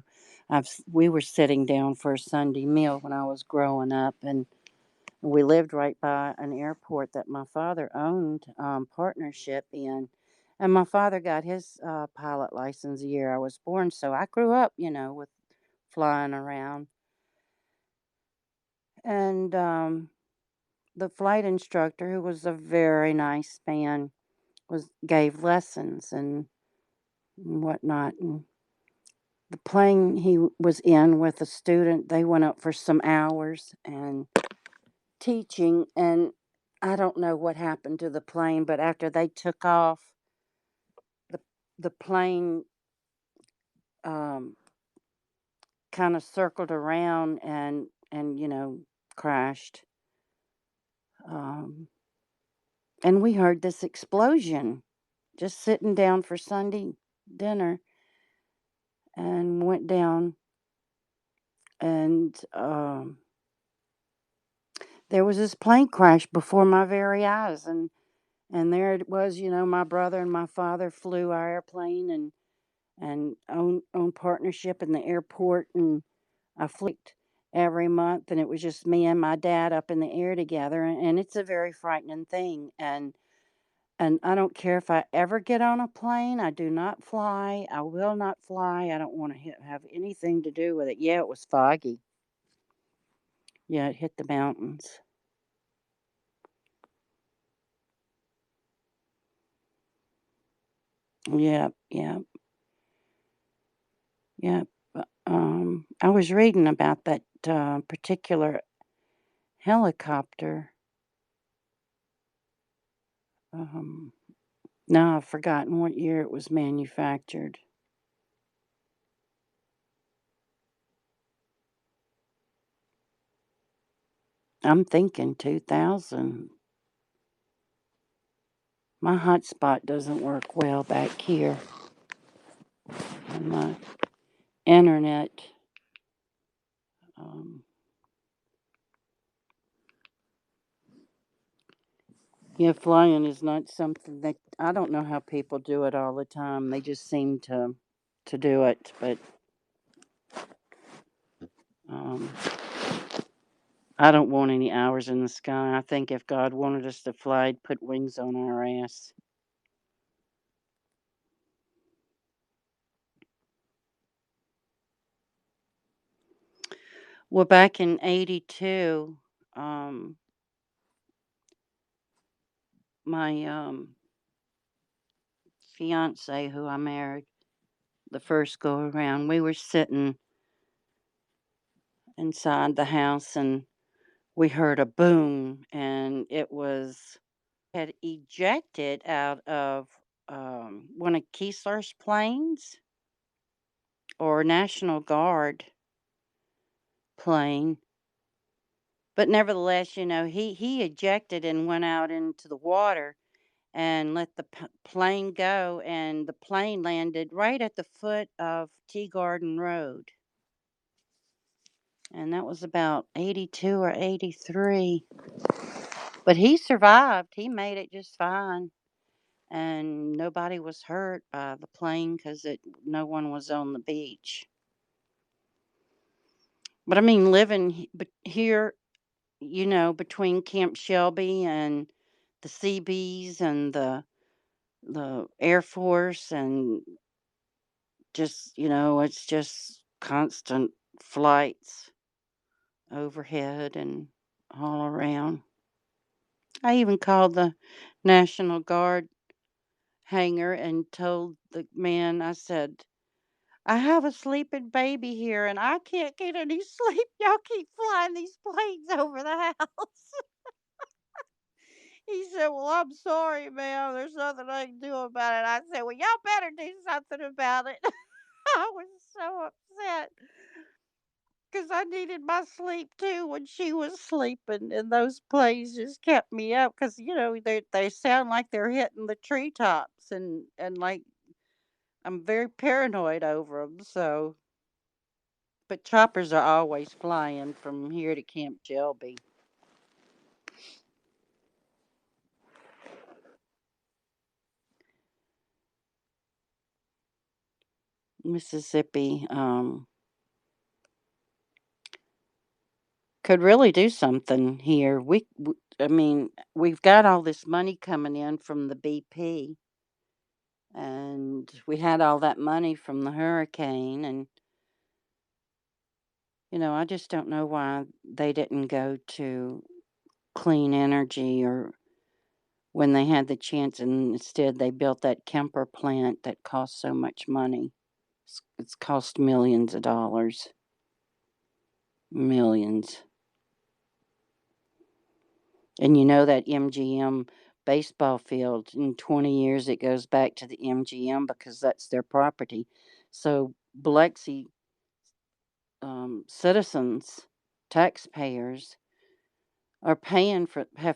Speaker 1: We were sitting down for a Sunday meal when I was growing up, and we lived right by an airport that my father owned partnership in. And my father got his pilot license the year I was born, so I grew up, you know, with flying around. And the flight instructor, who was a very nice man, was gave lessons and whatnot. And the plane he was in with a student, they went up for some hours and teaching. And I don't know what happened to the plane, but after they took off, the the plane um, kind of circled around and crashed. Um, and we heard this explosion just sitting down for Sunday dinner and went down and there was this plane crash before my very eyes. And there it was, my brother and my father flew our airplane and own partnership in the airport. And I every month, and it was just me and my dad up in the air together. And it's a very frightening thing. And I don't care if I ever get on a plane. I do not fly. I will not fly. I don't want to have anything to do with it. Yeah, it was foggy. Yeah, it hit the mountains. Yeah, yeah, yeah. I was reading about that particular helicopter. Um, Now I've forgotten what year it was manufactured. I'm thinking 2000. My hotspot doesn't work well back here on my internet. Um, yeah, flying is not something that I don't know how people do it all the time. They just seem to do it, but um, I don't want any hours in the sky. I think if God wanted us to fly, He'd put wings on our ass. Well, back in '82, um, my fiance, who I married the first go around, we were sitting inside the house and we heard a boom, and it was had ejected out of one of Keesler's planes or National Guard plane. But nevertheless, he ejected and went out into the water and let the plane go, and the plane landed right at the foot of Tea Garden Road. And that was about 82 or 83. But he survived. He made it just fine. And nobody was hurt by the plane because no one was on the beach. But I mean, living here, between Camp Shelby and the CBs and the Air Force, and just it's just constant flights overhead and all around. I even called the National Guard hangar and told the man, I said, I have a sleeping baby here and I can't get any sleep. Y'all keep flying these planes over the house. He said, well, I'm sorry, ma'am. There's nothing I can do about it. I said, well, y'all better do something about it. I was so upset because I needed my sleep too when she was sleeping. And those planes just kept me up because, they sound like they're hitting the treetops. And like, I'm very paranoid over them. So, but choppers are always flying from here to Camp Shelby, Mississippi. Could really do something here. I mean, we've got all this money coming in from the BP, and we had all that money from the hurricane, and I just don't know why they didn't go to clean energy or when they had the chance, and instead they built that Kemper plant that cost so much money. It's cost millions of dollars. Millions. And that MGM baseball field, in 20 years it goes back to the MGM because that's their property. So Biloxi citizens, taxpayers, have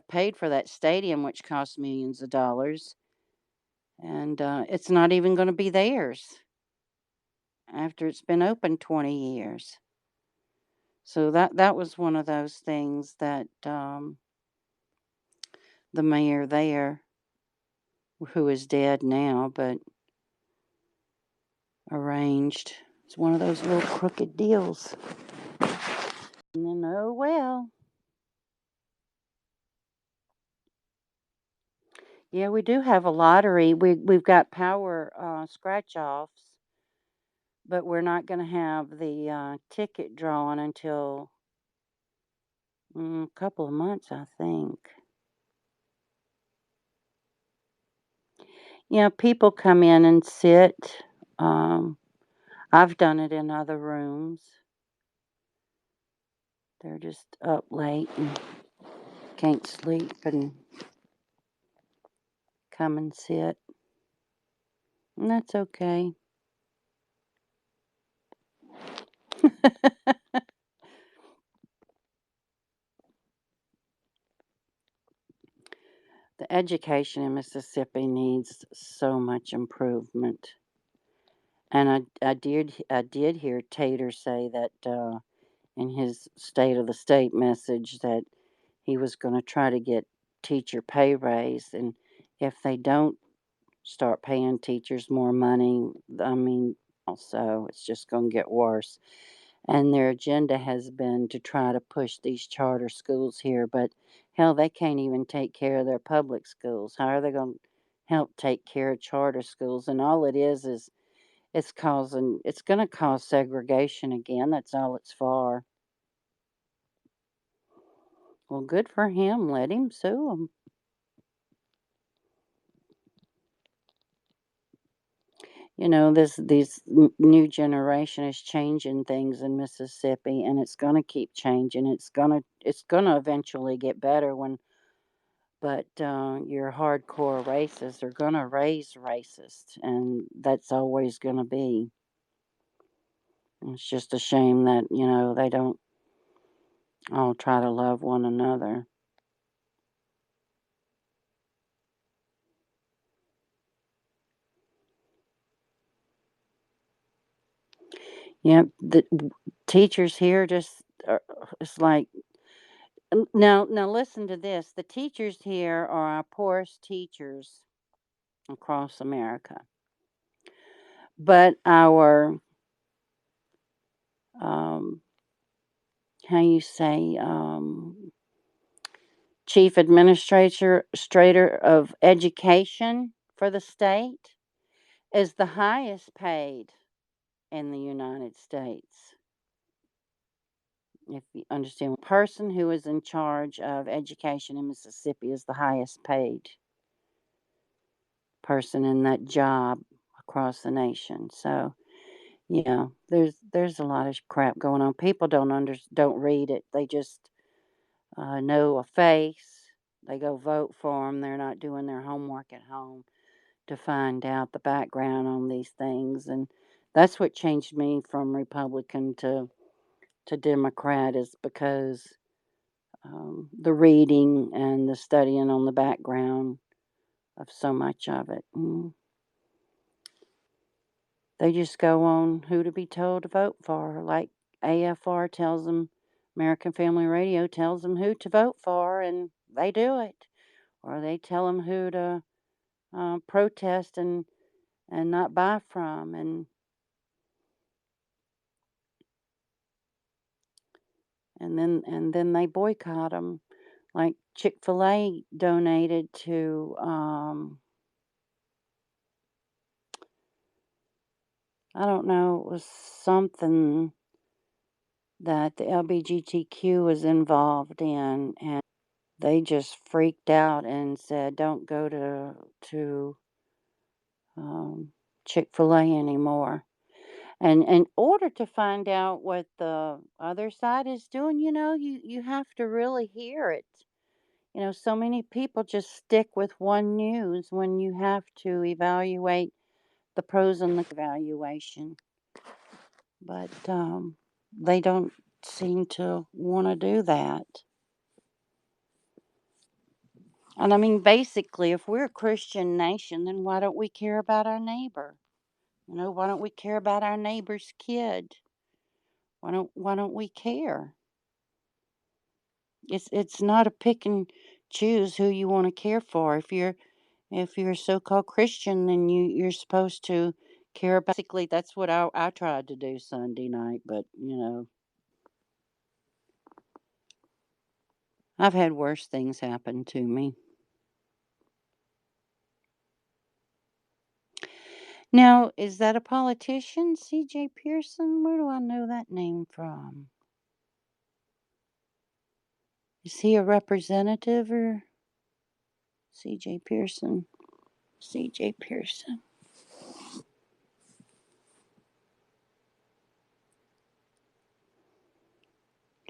Speaker 1: paid for that stadium, which costs millions of dollars, and it's not even going to be theirs after it's been open 20 years. So that was one of those things that the mayor there, who is dead now, but arranged. It's one of those little crooked deals. And then, oh well. Yeah, we do have a lottery. We've got power scratch offs, but we're not going to have the ticket drawn until a couple of months, I think. People come in and sit. Um, I've done it in other rooms. They're just up late and can't sleep and come and sit. And that's okay. The education in Mississippi needs so much improvement. And I did hear Tater say that in his State of the State message that he was going to try to get teacher pay raise, and if they don't start paying teachers more money, I mean, also it's just going to get worse. And their agenda has been to try to push these charter schools here, but hell, they can't even take care of their public schools. How are they going to help take care of charter schools? And all it is it's going to cause segregation again. That's all it's for. Well, good for him. Let him sue them. This new generation is changing things in Mississippi, and it's going to keep changing. It's gonna eventually get better but your hardcore racists are going to raise racists, and that's always going to be. It's just a shame that they don't all try to love one another. The teachers here just it's like now listen to this. The teachers here are our poorest teachers across America. But our um how you say chief administrator of education for the state is the highest paid in the United States. If you understand, person who is in charge of education in Mississippi is the highest paid person in that job across the nation. So, yeah, there's a lot of crap going on. People don't read it. They just know a face. They go vote for them. They're not doing their homework at home to find out the background on these things, and that's what changed me from Republican to Democrat is because the reading and the studying on the background of so much of it. They just go on who to be told to vote for, like AFR tells them, American Family Radio tells them who to vote for, and they do it. Or they tell them who to protest and not buy from, and then they boycott them. Like Chick-fil-A donated to I don't know, it was something that the LBGTQ was involved in, and they just freaked out and said, "Don't go to um, Chick-fil-A anymore." And in order to find out what the other side is doing, you have to really hear it. So many people just stick with one news when you have to evaluate the pros and the evaluation. But they don't seem to want to do that. And I mean, basically, if we're a Christian nation, then why don't we care about our neighbor? Why don't we care about our neighbor's kid? Why don't we care? It's not a pick and choose who you want to care for. If you're a so-called Christian, then you're supposed to care about. Basically, that's what I tried to do Sunday night, but I've had worse things happen to me. Now, is that a politician, C.J. Pearson? Where do I know that name from? Is he a representative or C.J. Pearson? C.J. Pearson.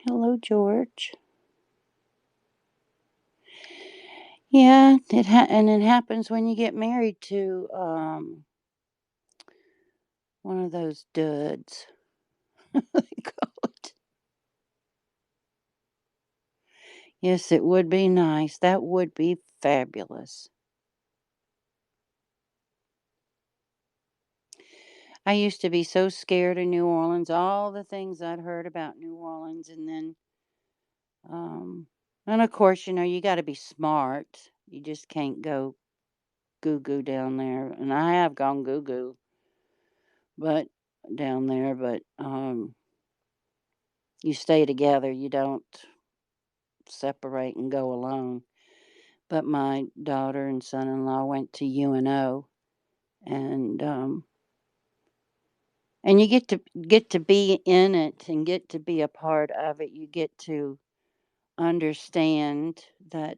Speaker 1: Hello, George. Yeah, and it happens when you get married to one of those duds. God. Yes, it would be nice. That would be fabulous. I used to be so scared of New Orleans, all the things I'd heard about New Orleans, and then, and of course, you got to be smart. You just can't go goo goo down there. And I have gone goo goo, but down there, but you stay together. You don't separate and go alone. But my daughter and son-in-law went to UNO, and and you get to be in it and get to be a part of it. You get to understand that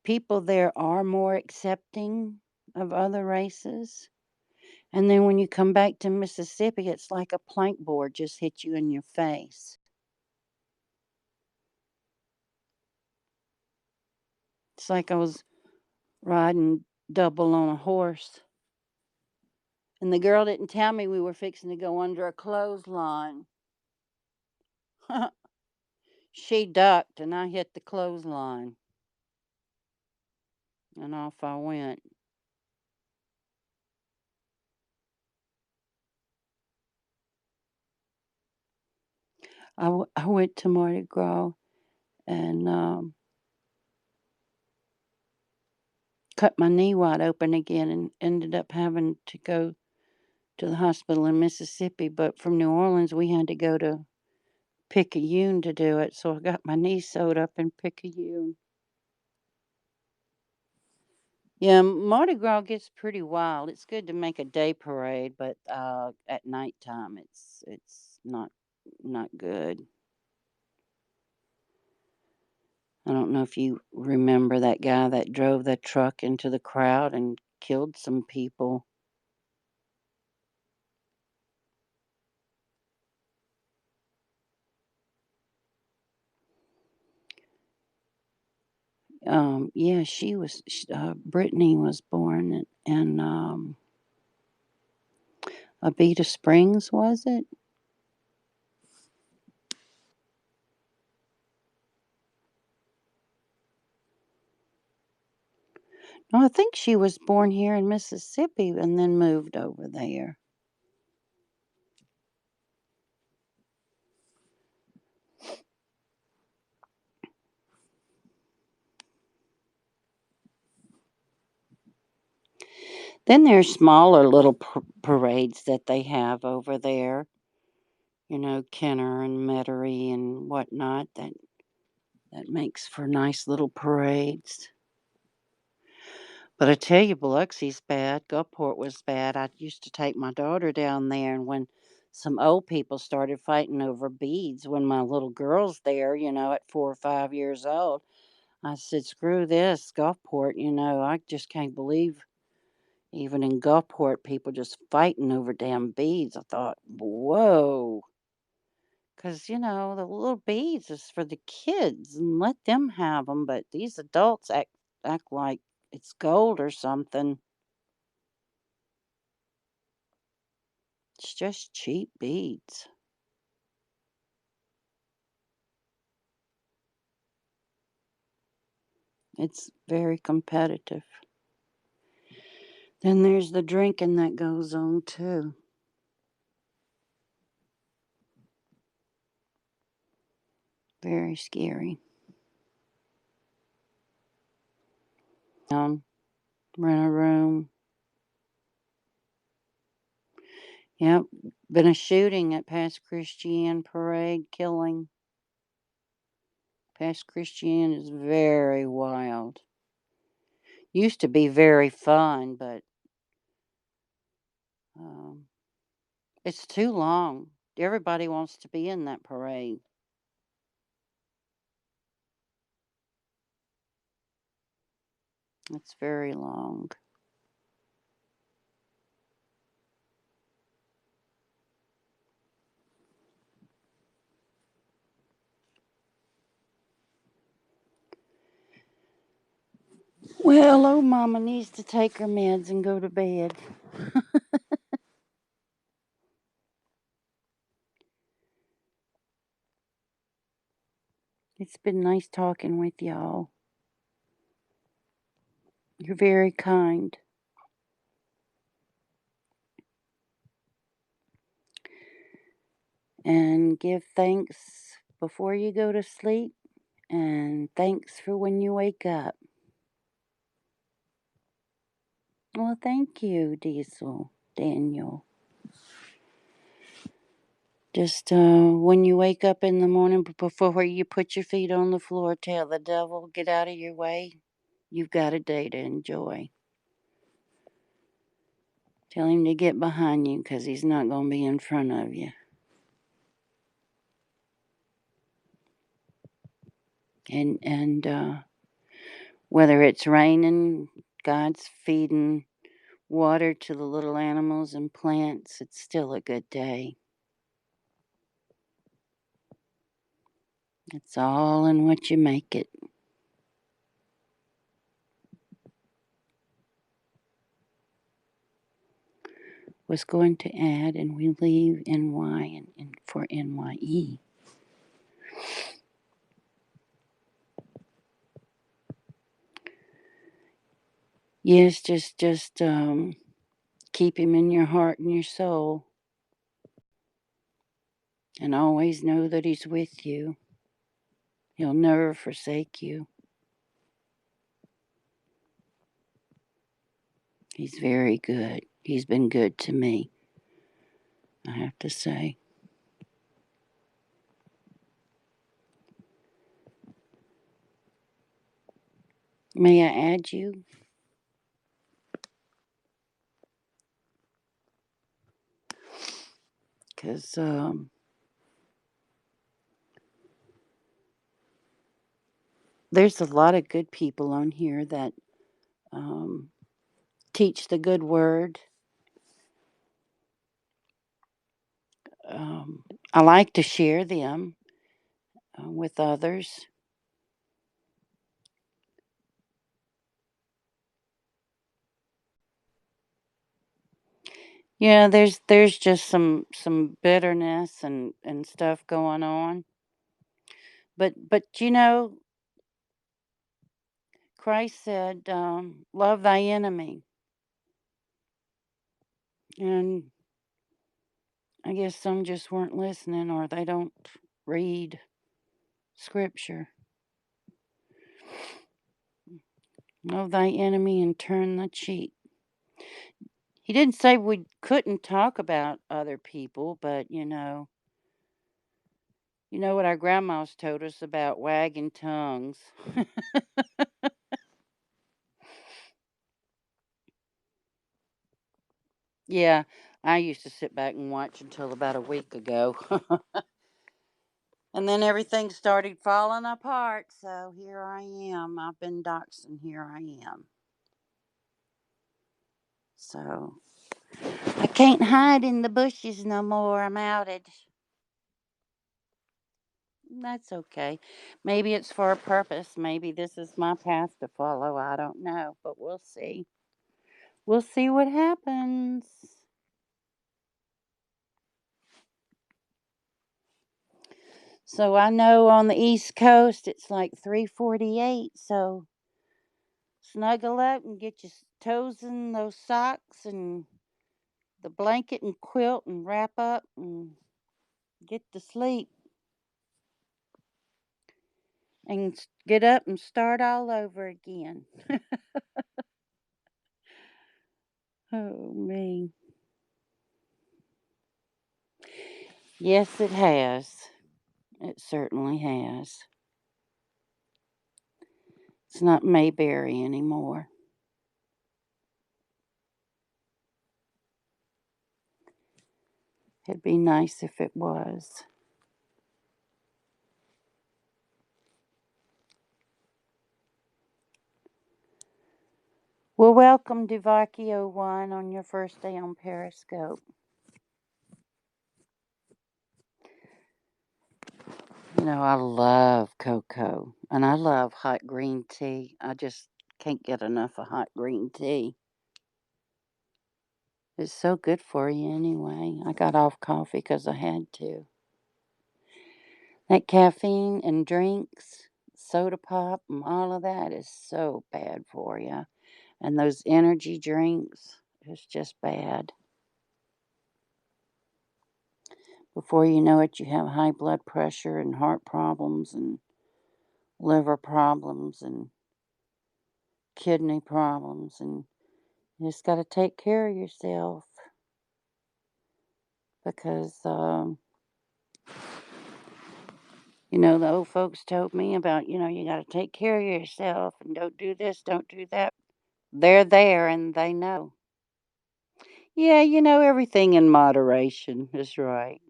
Speaker 1: people there are more accepting of other races. And then when you come back to Mississippi, it's like a plank board just hit you in your face. It's like I was riding double on a horse. And the girl didn't tell me we were fixing to go under a clothesline. She ducked and I hit the clothesline. And off I went. I went to Mardi Gras and cut my knee wide open again and ended up having to go to the hospital in Mississippi. But from New Orleans, we had to go to Picayune to do it. So I got my knee sewed up in Picayune. Yeah, Mardi Gras gets pretty wild. It's good to make a day parade, but at nighttime, it's not good. I don't know if you remember that guy that drove the truck into the crowd and killed some people. Yeah, Brittany was born in Abita Springs, was it? No, I think she was born here in Mississippi and then moved over there. Then there's smaller little parades that they have over there. Kenner and Metairie and whatnot. That makes for nice little parades. But I tell you, Biloxi's bad. Gulfport was bad. I used to take my daughter down there, and when some old people started fighting over beads, when my little girl's there, at 4 or 5 years old, I said, "Screw this, Gulfport." I just can't believe even in Gulfport people just fighting over damn beads. I thought, whoa. Because, the little beads is for the kids and let them have them. But these adults act like it's gold or something. It's just cheap beads. It's very competitive. Then there's the drinking that goes on too. Very scary. Rent a room. Yep. Been a shooting at Pass Christian Parade, killing. Pass Christian is very wild. Used to be very fun, but um, it's too long. Everybody wants to be in that parade. It's very long. Well, old mama needs to take her meds and go to bed. It's been nice talking with y'all. You're very kind. And give thanks before you go to sleep. And thanks for when you wake up. Well, thank you, Diesel, Daniel. Just when you wake up in the morning, before you put your feet on the floor, tell the devil, get out of your way. You've got a day to enjoy. Tell him to get behind you because he's not going to be in front of you. And whether it's raining, God's feeding water to the little animals and plants, it's still a good day. It's all in what you make it. Was going to add, and we leave NY and for NYE. Yes, just keep him in your heart and your soul, and always know that he's with you. He'll never forsake you. He's very good. He's been good to me, I have to say. May I add you? Because there's a lot of good people on here that um, teach the good word. Um, I like to share them with others. Yeah, there's just some bitterness and stuff going on. But Christ said, "Love thy enemy," and I guess some just weren't listening, or they don't read Scripture. Love thy enemy and turn the cheek. He didn't say we couldn't talk about other people, but you know what our grandmas told us about wagging tongues. Yeah, I used to sit back and watch until about a week ago. And then everything started falling apart. So here I am. I've been doxxed and here I am. So I can't hide in the bushes no more. I'm outed. That's okay. Maybe it's for a purpose. Maybe this is my path to follow. I don't know, but we'll see. We'll see what happens. So I know on the East Coast it's like 3:48. So snuggle up and get your toes in those socks and the blanket and quilt and wrap up and get to sleep and get up and start all over again. Oh, me. Yes, it has. It certainly has. It's not Mayberry anymore. It'd be nice if it was. Well, welcome Devakio1 on your first day on Periscope. You know, I love cocoa and I love hot green tea. I just can't get enough of hot green tea. It's so good for you anyway. I got off coffee because I had to. That caffeine and drinks, soda pop, and all of that is so bad for you. And those energy drinks, it's just bad. Before you know it, you have high blood pressure and heart problems and liver problems and kidney problems. And you just got to take care of yourself because, the old folks told me about, you got to take care of yourself and don't do this, don't do that. They're there and they know. Yeah, everything in moderation is right.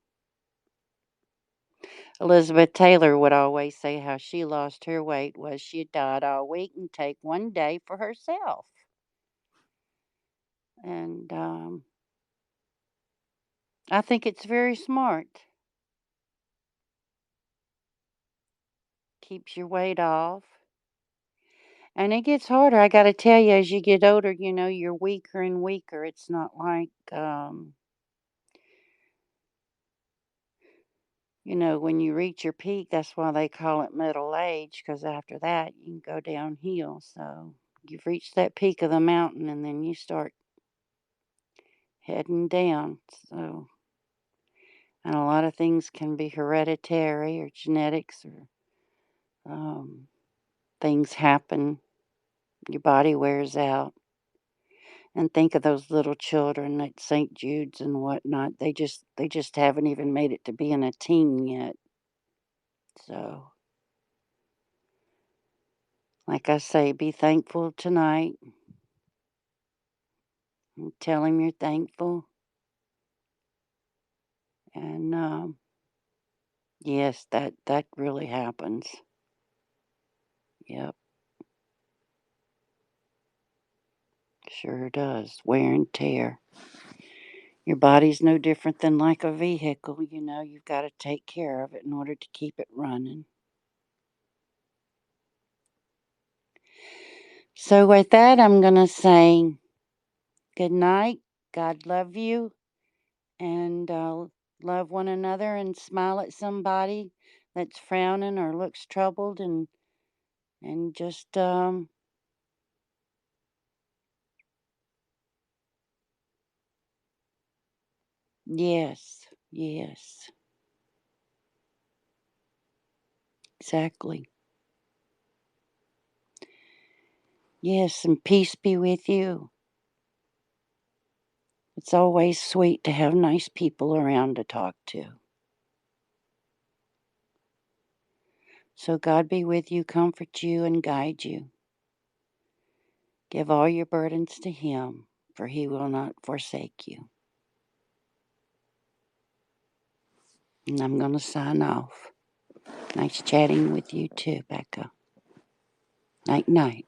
Speaker 1: Elizabeth Taylor would always say how she lost her weight was she died all week and take one day for herself. And I think it's very smart. Keeps your weight off. And it gets harder. I got to tell you, as you get older, you're weaker and weaker. It's not like, when you reach your peak, that's why they call it middle age, because after that, you can go downhill. So you've reached that peak of the mountain and then you start heading down. So, and a lot of things can be hereditary or genetics or um, things happen. Your body wears out. And think of those little children at St. Jude's and whatnot. They just haven't even made it to being a teen yet. So, like I say, be thankful tonight. And tell him you're thankful. And yes, that really happens. Yep, sure does. Wear and tear. Your body's no different than like a vehicle. You've got to take care of it in order to keep it running. So with that, I'm gonna say good night. God love you, and love one another, and smile at somebody that's frowning or looks troubled, and just yes, yes, exactly. Yes, and peace be with you. It's always sweet to have nice people around to talk to. So God be with you, comfort you, and guide you. Give all your burdens to Him, for he will not forsake you. And I'm going to sign off. Nice chatting with you too, Becca. Night, night.